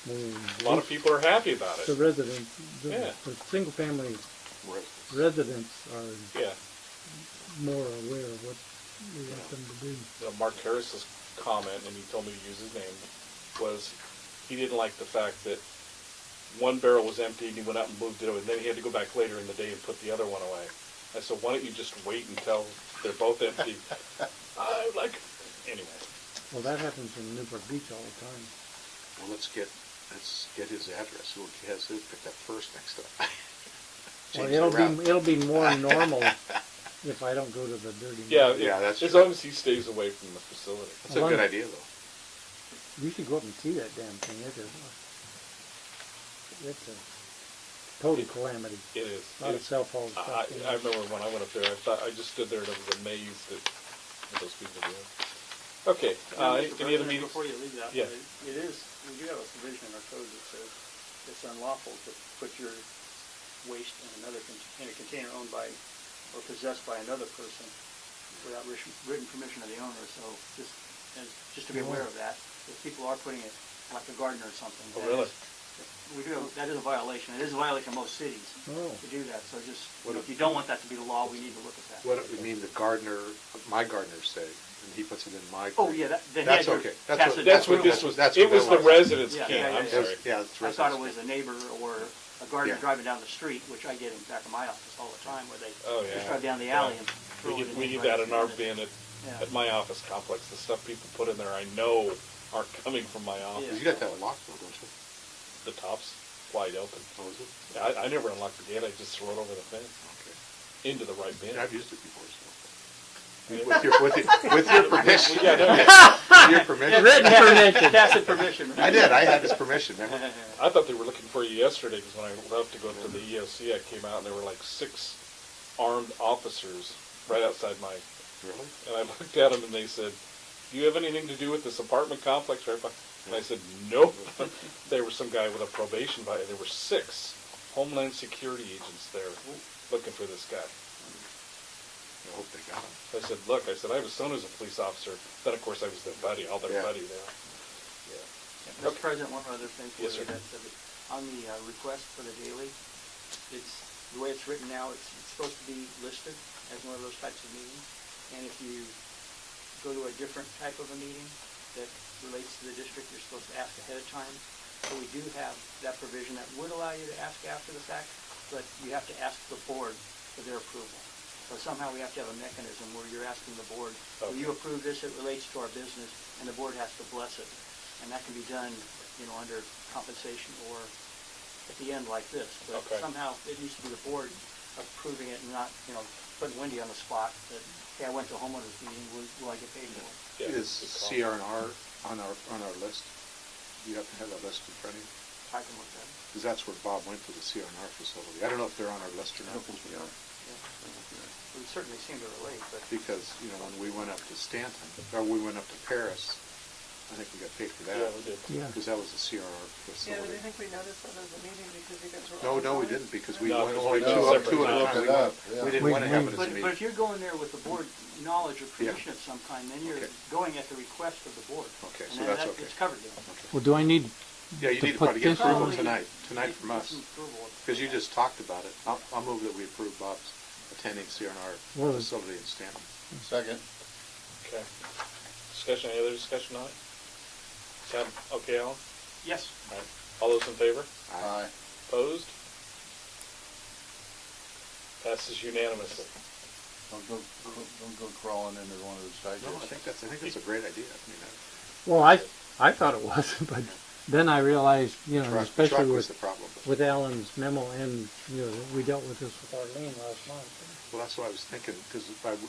A: and a lot of people are happy about
D: The
A: it.
D: residents,
A: Yeah.
D: the single-family
C: Right.
D: residents are
A: Yeah.
D: more aware of what we want them to do.
A: Mark Harris's comment, and he told me to use his name, was he didn't like the fact that one barrel was empty and he went out and moved it, and then he had to go back later in the day and put the other one away. I said, why don't you just wait until they're both empty? Anyway.
D: Well, that happens in Newport Beach all the time.
C: Well, let's get his address. Who has his picked up first next time?
D: Well,
C: Change the route.
D: it'll be more normal if I don't go to the dirty.
A: Yeah,
D: mess.
C: Yeah, that's
A: as
C: true.
A: long as he stays away from the facility.
C: That's a good idea, though.
D: You should go up and see that damn thing. It's a total calamity.
A: It is.
D: A lot of cell phone stuff.
A: I remember when I went up there, I just stood there and I was amazed at what those people do. Okay,
J: Now,
A: any
J: Mr.
A: other
J: President,
A: meetings?
J: Before you leave that,
A: Yeah.
J: it is, we do have a provision in our code that says it's unlawful to put your waste in a container owned by or possessed by another person without written permission of the owner. So just to be aware of that, if people are putting it like a garden or something.
A: Oh, really?
J: That is a violation. It is a violation in most cities
D: Oh.
J: to do that. So just, if you don't want that to be the law, we need to look at that.
C: What do you mean the gardener, my gardener say, and he puts it in my
J: Oh,
C: garden?
J: yeah, then
C: That's
J: he had
C: okay.
J: to
C: That's
J: pass
C: what-
J: it.
A: That's what this was.
C: That's
A: It
C: what
A: was
C: that
A: the
C: was.
A: residents
J: Yeah,
A: can.
J: yeah,
A: I'm
J: yeah.
A: sorry.
C: Yeah, it's
J: I thought it
C: residents.
J: was a neighbor or a gardener
C: Yeah.
J: driving down the street, which I get in back of my office all the time, where they
A: Oh, yeah.
J: just drive down the alley and throw
A: We
J: it in.
A: need
J: right
A: that in our
J: the-
A: bin
J: Yeah.
A: at my office complex. The stuff people put in there, I know aren't coming from my office.
J: Yeah.
C: You got that locked though, don't you?
A: The top's wide open.
C: Oh, is it?
A: I never unlock the gate. I just throw it over the fence
C: Okay.
A: into the right bin.
C: I've used it before, so. With your permission.
A: Yeah, no,
C: With your permission.
D: Written permission.
J: Tacit permission.
C: I did. I had his permission, remember?
A: I thought they were looking for you yesterday because when I left to go up to the EOC, I came out and there were like 6 armed officers right outside my.
C: Really?
A: And I looked at them and they said, "Do you have anything to do with this apartment complex right by?" And I said, "Nope." There was some guy with a probation by. There were 6 Homeland Security agents there looking for this guy.
C: I hope they got him.
A: I said, "Look," I said, "I have a son who's a police officer." Then of course I was their buddy, all their
C: Yeah.
A: buddy there. Yeah.
J: Mr. President, one other thing for
A: Yes,
J: you,
A: sir.
J: on the request for the daily, the way it's written now, it's supposed to be listed as one of those types of meetings. And if you go to a different type of a meeting that relates to the district, you're supposed to ask ahead of time. So we do have that provision that would allow you to ask after the fact, but you have to ask the board for their approval. So somehow we have to have a mechanism where you're asking the board, will you approve this, it relates to our business, and the board has to bless it. And that can be done, under compensation or at the end like this. But
A: Okay.
J: somehow it needs to be the board approving it and not, putting Wendy on the spot that, hey, I went to a homeowners meeting, will I get paid more?
A: Yeah,
C: Is
A: good call.
C: CR&R on our list? You have to have that list in front of you?
J: I can look at it.
C: Because that's where Bob went to the CR&R facility. I don't know if they're on our list or not.
J: Yeah. It would certainly seem to relate, but
C: Because, when we went up to Stanton, or we went up to Paris, I think we got paid for that.
A: Yeah, we did.
D: Yeah.
C: Because that was the CR&R
H: Yeah, but
C: facility.
H: I think we noticed that as a meeting because you guys were all
C: No, we
H: going.
C: didn't, because we
A: No,
C: went
A: because
C: only
A: we
C: two
A: did
C: at
A: separate
C: a
A: times.
C: time.
B: Broke it up, yeah.
C: We didn't want to have it as a
J: But
C: meeting.
J: if you're going there with the board knowledge or
C: Yeah.
J: permission of some kind, then you're
C: Okay.
J: going at the request of the board.
C: Okay,
J: And
C: so
J: then
C: that's okay.
J: It's covered then.
D: Well, do I need
C: Yeah, you
D: to
C: need to
D: put
C: probably get
D: this
C: approval
D: on?
C: tonight from us.
J: Some approval.
C: Because you just talked about it. I'll move that we approve Bob's attending CR&R
D: Well,
C: facility in Stanton.
B: Second.
A: Okay. Discussion, any other discussion on it? Sound okay, Alan?
J: Yes.
A: All right. All those in favor?
B: Aye.
A: Opposed? Passes unanimously.
B: Don't go crawling into one of those
C: No, I
B: digest.
C: think that's a great idea. I mean,
D: Well, I thought it was, but then I realized,
C: truck
D: especially
C: was
D: with
C: the problem.
D: with Alan's memo, and we dealt with this with Arlene last month.
C: Well, that's what I was thinking, because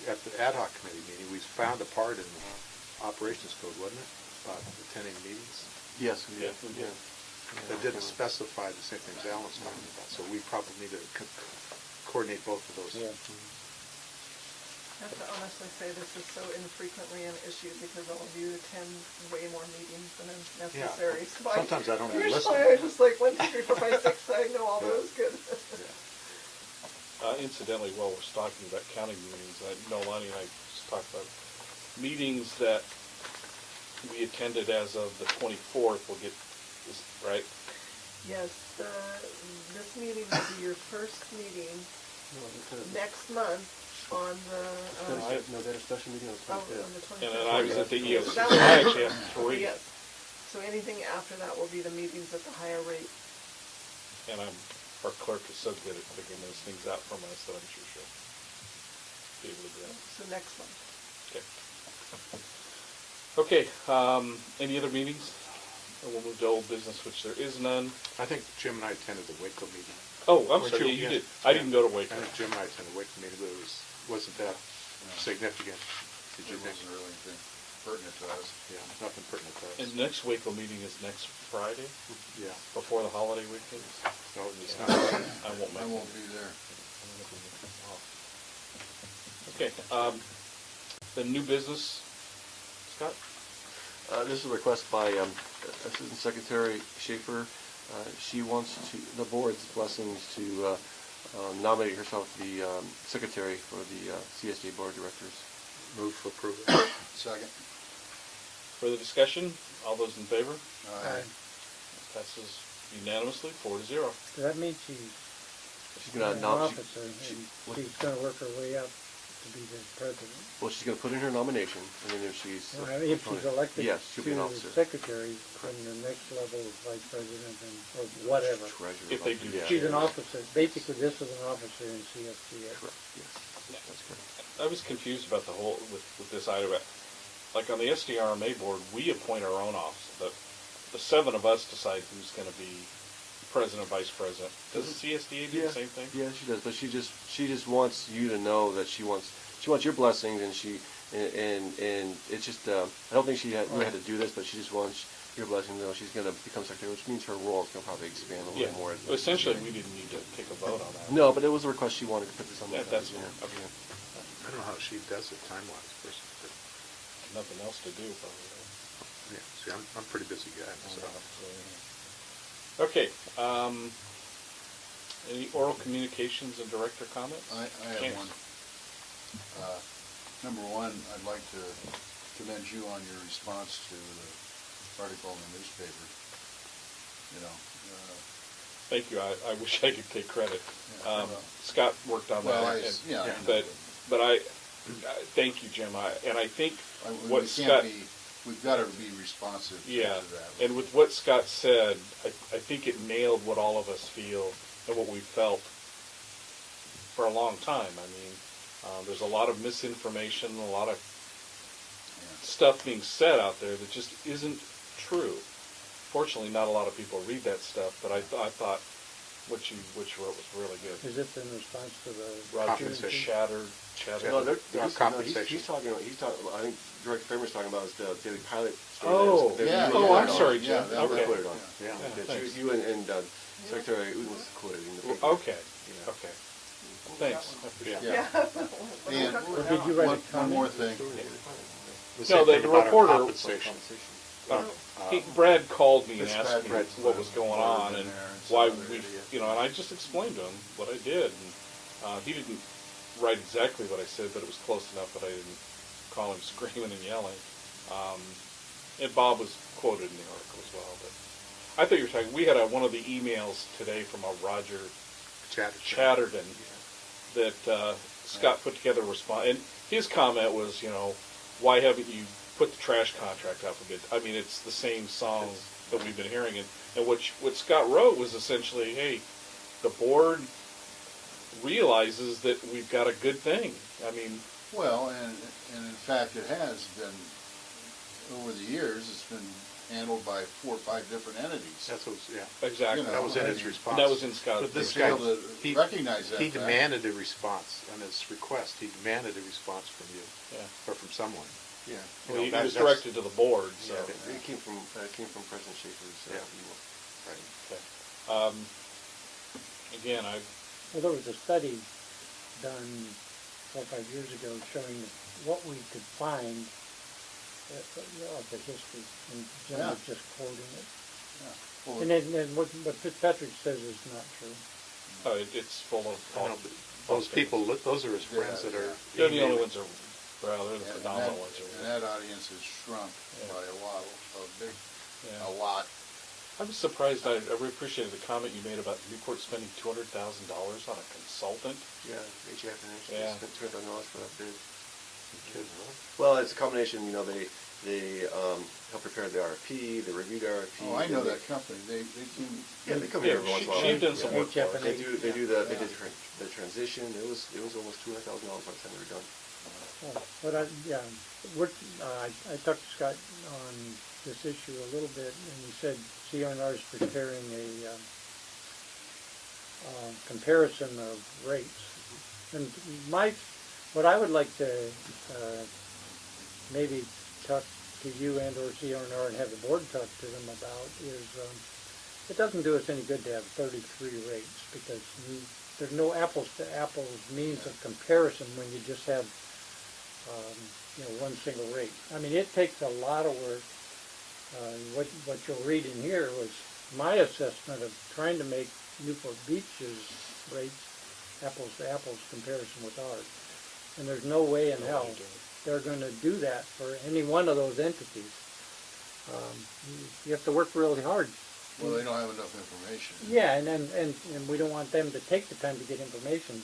C: at the ad hoc committee meeting, we found a part in the operations code, wasn't it, about attending meetings?
B: Yes.
A: Yeah.
C: That didn't specify the same things Alan's talking about, so we probably need to coordinate both of those.
D: Yeah.
H: I have to honestly say this is so infrequently an issue because all of you attend way more meetings than is necessary. So
C: Sometimes I don't even
H: usually
C: listen.
H: I just like 1, 2, 3, 4, 5, 6. I know all those good.
A: Incidentally, while we're talking about county meetings, I know Lonnie and I just talked about meetings that we attended as of the 24th will get, right?
H: Yes, this meeting will be your first meeting next month on the.
F: No, they had a special meeting on the
H: On
F: 25th.
H: the 25th.
A: And then I was at the EOC.
H: That was-
A: I actually have 3.
H: Yes. So anything after that will be the meetings at the higher rate.
A: And our clerk is so good at figuring those things out from us that I'm sure she'll be able to do that.
H: So next month.
A: Okay. Any other meetings? And we'll move to old business, which there is none.
C: I think Jim and I attended the Waco meeting.
A: Oh, I'm
C: Weren't
A: sorry,
C: you?
A: you
C: Yeah.
A: did. I
C: Yeah.
A: didn't go to Waco.
C: I think Jim and I attended the Waco meeting, but it wasn't that significant. Did you
B: It
C: think?
B: wasn't really anything pertinent to us.
C: Yeah, nothing pertinent to us.
A: And next Waco meeting is next Friday,
C: Yeah.
A: before the holiday weekend.
C: No, it's
A: Yeah.
C: not.
A: I won't make
B: I
A: it.
B: won't be there.
A: Okay, the new business, Scott?
F: This is a request by Assistant Secretary Schaefer. She wants the board's blessings to nominate herself the secretary for the CSJ Board of Directors.
C: Move for approval.
B: Second.
A: Further discussion? All those in favor?
B: Aye.
A: Passes unanimously, 4-0.
D: So that means she's
F: She's
D: an
F: going to nominate.
D: officer, and she's gonna work her way up to be the president.
F: Well, she's going to put in her nomination, and then if she's
D: Well, I mean, if she's elected
F: yes, she'll be an
D: to
F: officer.
D: secretary, then the next level is vice president or whatever.
F: Treasurer.
A: If they do
F: Yeah.
D: She's an officer, basically this is an officer in CSCA.
F: Correct. Yes, that's correct.
A: I was confused about the whole, with this item. Like on the SDRMA board, we appoint our own officer. The 7 of us decide who's going to be president, vice president. Doesn't CSDA do the same thing?
F: Yeah, she does, but she just wants you to know that she wants your blessings, and it's just I don't think she really had to do this, but she just wants your blessing to know she's going to become secretary, which means her role is going to probably expand a little
A: Yeah.
F: bit more.
A: Well, essentially, we didn't need to take a vote on that.
F: No, but it was a request she wanted to put this on the
A: That's
F: yeah.
A: okay.
C: I don't know how she does it time-wise, personally. But,
A: Nothing else to do, probably.
C: yeah, see, I'm a pretty busy guy, so.
A: Okay, any oral communications and director comments?
B: I have
A: James?
B: one. Number one, I'd like to commend you on your response to the article in the newspaper. You know,
A: Thank you. I wish I could take credit.
B: Yeah, well-
A: Scott worked on
B: well,
A: that. But I thank you, Jim. And I think what
B: we
A: Scott,
B: can't be, we've got to be responsive to
A: yeah,
B: that.
A: and with what Scott said, I think it nailed what all of us feel and what we felt for a long time. I mean, there's a lot of misinformation, a lot of stuff being said out there that just isn't true. Fortunately, not a lot of people read that stuff, but I thought what you wrote was really good.
D: Is it in response to the?
A: Roger
C: Compensation.
A: Shattered.
F: No,
C: Compensation.
F: he's talking. I think Director Kramer's talking about is the daily pilot story.
A: Oh,
F: that
B: yeah.
F: you
A: Oh, I'm
F: and-
A: sorry,
B: Yeah,
A: Jim.
B: that
F: You
B: was
A: Okay.
F: quoted on.
C: Yeah.
F: That
A: thanks.
F: you and Secretary Uden was quoted in the paper.
A: Okay.
F: Yeah.
A: Okay. Thanks. I appreciate it.
H: Yeah.
B: And
D: Or did you write a
B: one more
D: comment?
B: thing.
C: The
A: No,
C: same thing
A: the
C: about our
A: reporter-
C: compensation.
A: Brad called me and
B: It's
A: asked me
B: Brad
A: what was going on
B: in
A: and
B: there and
A: why
B: some other
A: we,
B: idiot.
A: and I just explained to him what I did. And he didn't write exactly what I said, but it was close enough that I didn't call him screaming and yelling. And Bob was quoted in the article as well. But I thought you were talking. We had one of the emails today from a Roger Chatterton that Scott put together a response, and his comment was, why haven't you put the trash contract out for bid? I mean, it's the same song that we've been hearing, and what Scott wrote was essentially, hey, the board realizes that we've got a good thing. I mean,
B: Well, and in fact, it has been, over the years, it's been handled by 4 or 5 different entities.
C: That's what was, yeah.
A: exactly.
B: You
C: That was in
B: I
C: his
B: mean,
C: response.
A: And that was in Scott's.
C: But this
B: To be
C: guy,
B: able to
C: he-
B: recognize that
C: He
B: fact.
C: demanded a response on his request. He demanded a response from you,
A: Yeah.
C: or from someone.
F: Yeah.
A: Well, he
C: that-
A: was
C: that's-
A: directed to the board, so.
F: Yeah, it came from President Schaefer's
C: Yeah.
F: email.
A: Okay. Again,
D: Well, there was a study done 4 or 5 years ago, showing what we could find of the history, and generally just quoting it.
B: Well,
D: And then what Fitzpatrick says is not true.
A: Oh, it's full of.
C: I know, but those people, those are his friends that are.
A: They're the only ones that are, well, they're the
B: and
A: phenomenal ones.
B: and that audience has shrunk by a lot,
A: Yeah.
B: a lot.
A: I was surprised. I really appreciated the comment you made about Newport spending $200,000 on a consultant.
F: Yeah, HF International
A: Yeah.
F: spent $200,000 for that bid. Well, it's a combination, they help prepare the RFP, they review the RFP.
B: Oh, I know
F: and
B: that company, they came.
F: Yeah, they come here every once in a while.
A: She's done some work for us.
F: They do they did the transition, it was almost $200,000 by the time they were done.
D: But I talked to Scott on this issue a little bit, and he said CRNR is preparing a comparison of rates. And what I would like to maybe talk to you and or CRNR and have the board talk to them about is it doesn't do us any good to have 33 rates, because there's no apples to apples means of comparison when you just have one single rate. I mean, it takes a lot of work. What you'll read in here was my assessment of trying to make Newport Beach's rates apples to apples comparison with ours. And there's no way in hell they're going to do that for any one of those entities. You have to work really hard.
B: Well, they don't have enough information.
D: Yeah, and we don't want them to take the time to get information.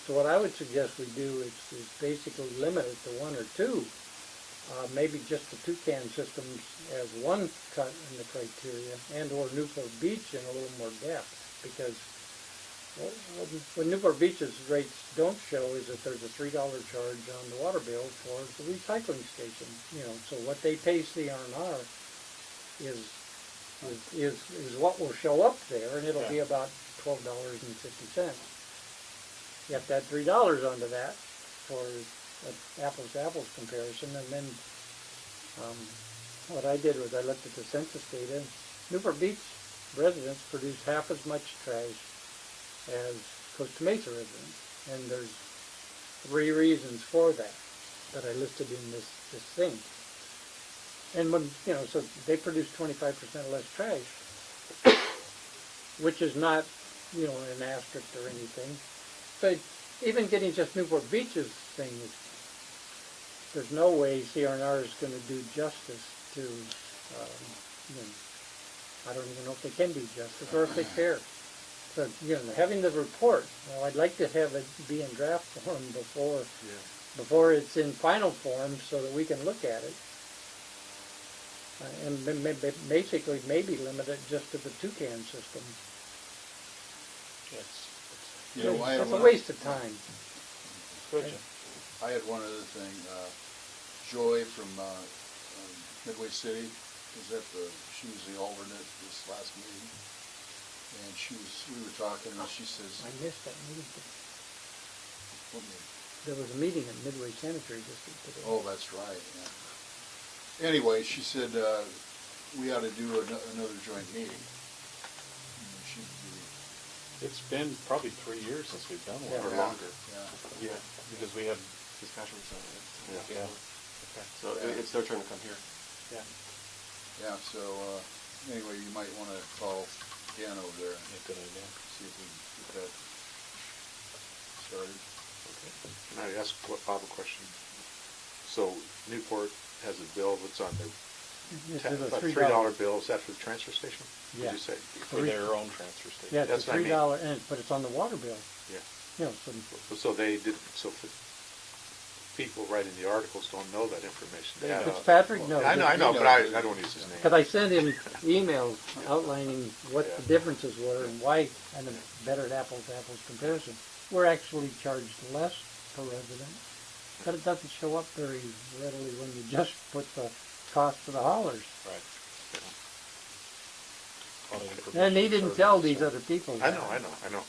D: So what I would suggest we do is basically limit it to one or two. Maybe just the toucan systems as one cut in the criteria, and or Newport Beach in a little more depth, because what Newport Beach's rates don't show is that there's a $3 charge on the water bill for the recycling station. So what they pay CRNR is what will show up there, and it'll be about $12.50. You have to add $3 onto that for an apples to apples comparison, and then what I did was I looked at the census data. Newport Beach residents produce half as much trash as Costa Mesa residents, and there's 3 reasons for that I listed in this thing. And when so they produce 25% less trash, which is not an asterisk or anything. But even getting just Newport Beach's thing, there's no way CRNR is going to do justice to, I don't even know if they can do justice or if they care. So, having the report, I'd like to have it be in draft form before it's in final form so that we can look at it. And basically maybe limit it just to the toucan system. It's a waste of time.
B: I had one other thing. Joy from Midway City she was the alternate this last meeting, and we were talking, and she says,
D: I missed that meeting.
B: what meeting?
D: There was a meeting at Midway Sanitary District today.
B: Oh, that's right, yeah. Anyway, she said we ought to do another joint meeting.
A: It's been probably 3 years since we've done one, or
B: Yeah.
A: longer.
F: Yeah,
A: Because we had,
F: discussions on it.
A: yeah.
F: So it's their turn to come here.
A: Yeah.
B: Yeah, so anyway, you might want to call Dan over there and
A: Yeah, good idea.
B: see if we can get that started.
C: Can I ask Bob a question? So Newport has a bill that's on their
D: It's
C: a
D: a
C: $3 bill. Is that for the transfer station?
D: Yeah.
C: Did you say?
A: For their own transfer station.
D: Yeah, it's
C: That's
D: a
C: what I mean.
D: $3, but it's on the water bill.
C: Yeah.
D: So
C: So people writing the articles don't know that information.
D: They-
C: Yeah.
D: Fitzpatrick knows.
C: I know, but I don't use his name.
D: Because I sent him emails outlining what the differences were and why, and a better apples to apples comparison. We're actually charged less per resident, but it doesn't show up very readily when you just put the cost for the haulers.
A: Right.
D: And he didn't tell these other people
C: I
D: that.
C: know.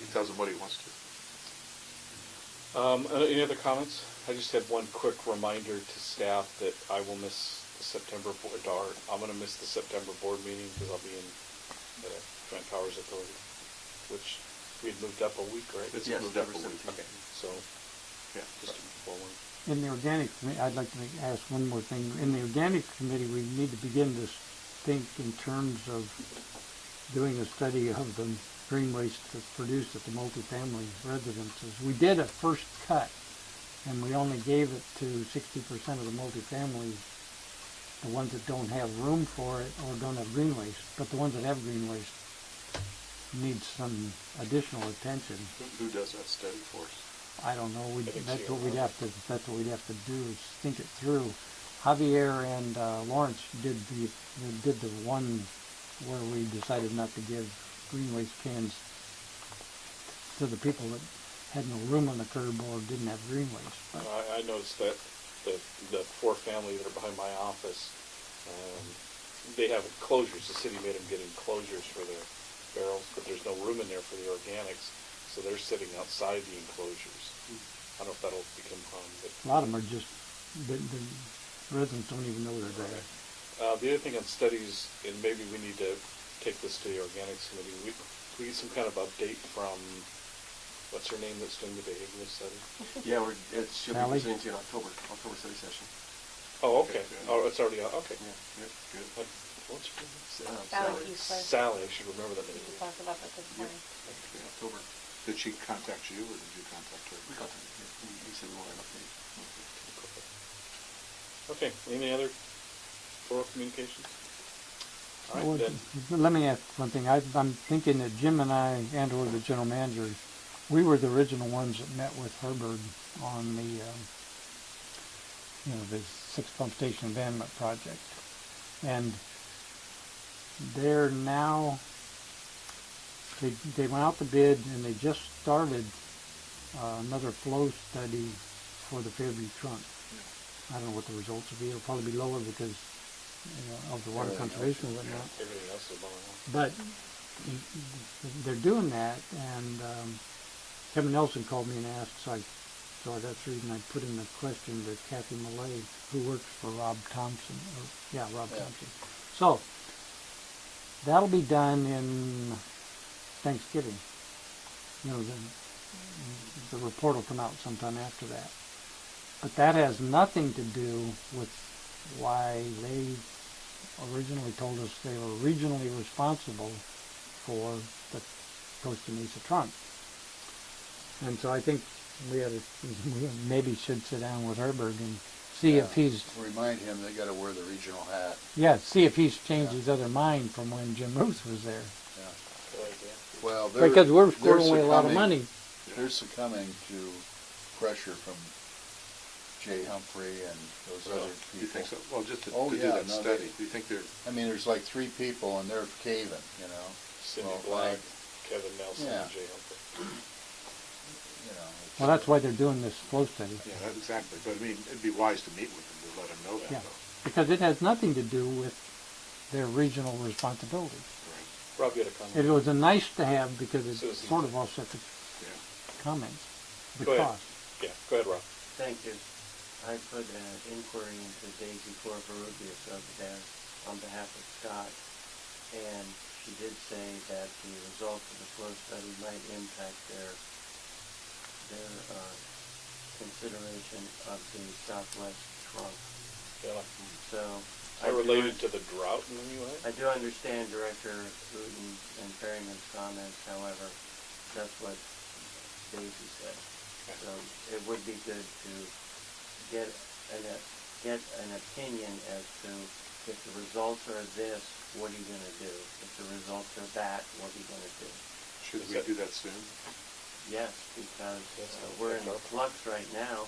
C: He tells them what he wants to.
A: Any other comments? I just had one quick reminder to staff that I will miss the September board. I'm going to miss the September board meeting because I'll be in the Joint Powers Authority, which we had moved up a week, right?
C: It's
F: Yes,
C: moved up a
F: November
C: week.
F: 17th.
A: Okay, so
C: Yeah, just to move forward.
D: In the organic committee, I'd like to ask one more thing. In the organic committee, we need to begin to think in terms of doing a study of the green waste that's produced at the multifamily residences. We did a first cut, and we only gave it to 60% of the multifamilies, the ones that don't have room for it or don't have green waste. But the ones that have green waste need some additional attention.
C: Who does that study for us?
D: I don't know.
A: think
D: That's
A: so.
D: what we'd have to. That's what we'd have to do is think it through. Javier and Lawrence did the one where we decided not to give green waste cans to the people that had no room on the curb or didn't have green waste. But
A: I noticed that the four family that are behind my office, they have enclosures. The city made them get enclosures for their barrels, but there's no room in there for the organics, so they're sitting outside the enclosures. I don't know if that'll become a problem, but
D: a lot of them are just the residents don't even know they're there.
A: the other thing on studies, and maybe we need to take this to the organics committee. We get some kind of update from what's her name that's doing the behaviorist study.
F: Yeah, she'll be
D: Sally?
F: presenting in October study session.
A: Oh, okay.
C: Okay.
A: Oh, it's already out. Okay.
F: Yeah,
C: Good.
A: What's her name?
E: Sally Kiesler.
A: Sally. I should remember that
E: We
A: name.
E: talked about that this morning.
F: October.
C: Did she contact you, or did you contact her?
F: We got that. We said we wanted an update.
A: Okay. Any other oral communications? All
D: Well,
A: right, then.
D: let me ask one thing. I'm thinking that Jim and I and or the general manager, we were the original ones that met with Herberg on the, the 6 pump station abandonment project. And they're now, they went out to bid and they just started another flow study for the Fairview trunk. I don't know what the results will be. It'll probably be lower because of the water conservation and whatnot.
A: Everything else is going on.
D: But they're doing that, and Kevin Nelson called me and asked, so that's the reason I put in the question to Kathy Millay, who works for Rob Thompson. Rob Thompson. So that'll be done in Thanksgiving. The report will come out sometime after that. But that has nothing to do with why they originally told us they were regionally responsible for the Costa Mesa trunk. And so I think we maybe should sit down with Herberg and see if he's
B: Remind him they gotta wear the regional hat.
D: see if he's changed his other mind from when Jim Ruth was there.
A: Good idea.
B: Well,
D: Because we're
B: they're
D: squirreling away a lot of
B: succumbing-
D: money.
B: They're succumbing to pressure from Jay Humphrey and those other people.
C: You think so? Well, just to
B: Oh,
C: do
B: yeah,
C: that
B: no,
C: study, do you think they're,
B: I mean, there's like 3 people and they're caving,
A: Cindy
B: Well,
A: Black, Kevin Nelson,
B: yeah.
A: and Jay Humphrey.
B: it's-
D: Well, that's why they're doing this flow study.
C: yeah, exactly, but I mean, it'd be wise to meet with them to let them know that,
D: Yeah.
C: though.
D: Because it has nothing to do with their regional responsibility.
C: Right.
A: Rob, you had a comment?
D: It was a nice to have because it
A: Susan.
D: sort of offset the
C: Yeah.
D: comments, the
A: Go ahead.
D: cost.
A: Yeah, go ahead, Rob.
G: Thank you. I put an inquiry into Daisy Corvarubius over there on behalf of Scott, and she did say that the results of the flow study might impact their consideration of the southwest trunk.
A: Yeah.
G: So
A: I related to the drought in any way?
G: I do understand Director Wooten and Perryman's comments, however, that's what Daisy said. So it would be good to get an opinion as to if the results are this, what are you going to do? If the results are that, what are you going to do?
C: Should we do that soon?
G: Yes, because we're in a flux right now,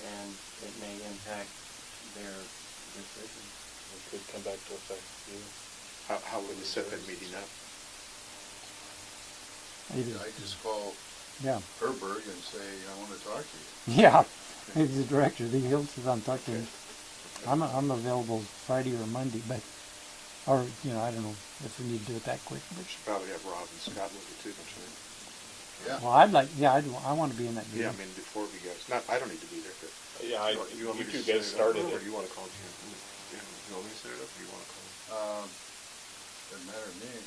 G: and it may impact their decision.
A: It could come back to affect you.
C: How would we set that meeting up?
B: I just call
D: Yeah.
B: Herberg and say, I want to talk to you.
D: Yeah. He's the director. He'll sit down and talk to him. I'm available Friday or Monday, I don't know if we need to do it that quick.
C: We should probably have Rob and Scott with you too, don't you think?
B: Yeah.
D: Well, I want to be in that meeting.
C: Yeah, I mean, before we guys, I don't need to be there, but.
A: Yeah,
F: You want me
A: you
F: to
A: two
F: set
A: guys
F: it up,
A: started
F: Or
A: it.
F: do you want to call Jim? Jim, you want me to set it up, or do you want to call him?
B: Doesn't matter to me.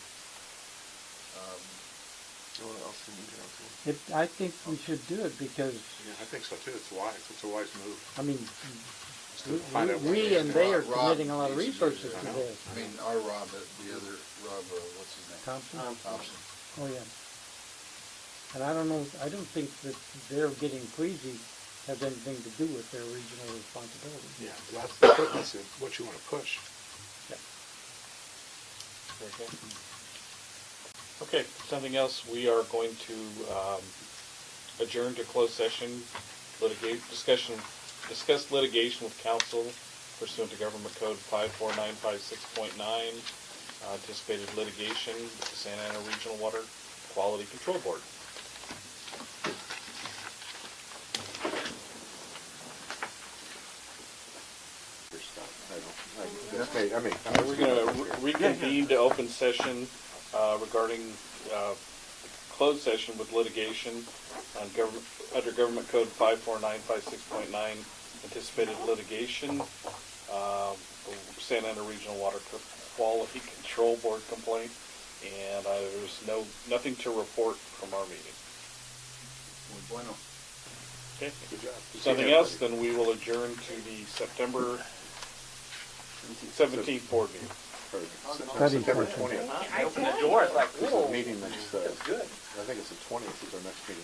F: Anyone else in the
D: It, I think we should do it because,
C: Yeah, I think so too. It's wise. It's a wise move.
D: I mean,
C: Just to find out what
D: we
C: it
D: and
C: is.
D: they are
B: Rob
D: committing a lot of
B: needs to do
D: resources
B: that.
D: to
C: I know.
D: this.
B: I mean, our Rob, the other Rob, what's his name?
D: Thompson?
B: Thompson.
D: Oh, yeah. And I don't know, I don't think that their getting queasy has anything to do with their regional responsibility.
C: Yeah, that's what you want to push.
A: Very good. Okay, if something else, we are going to adjourn to closed session, discuss litigation with counsel pursuant to Government Code 54956.9, anticipated litigation with the Santa Ana Regional Water Quality Control Board. We're going to reconvene to open session regarding closed session with litigation on under Government Code 54956.9, anticipated litigation, Santa Ana Regional Water Quality Control Board complaint, and there's nothing to report from our meeting.
B: Muy bueno.
A: Okay.
C: Good job.
A: If nothing else, then we will adjourn to the September 17th board meeting.
D: Study
C: September
D: session.
C: 20th.
E: I opened the door, it's like,
C: This is
E: whoa.
C: meeting next,
E: That's good.
C: I think it's the 20th is our next meeting.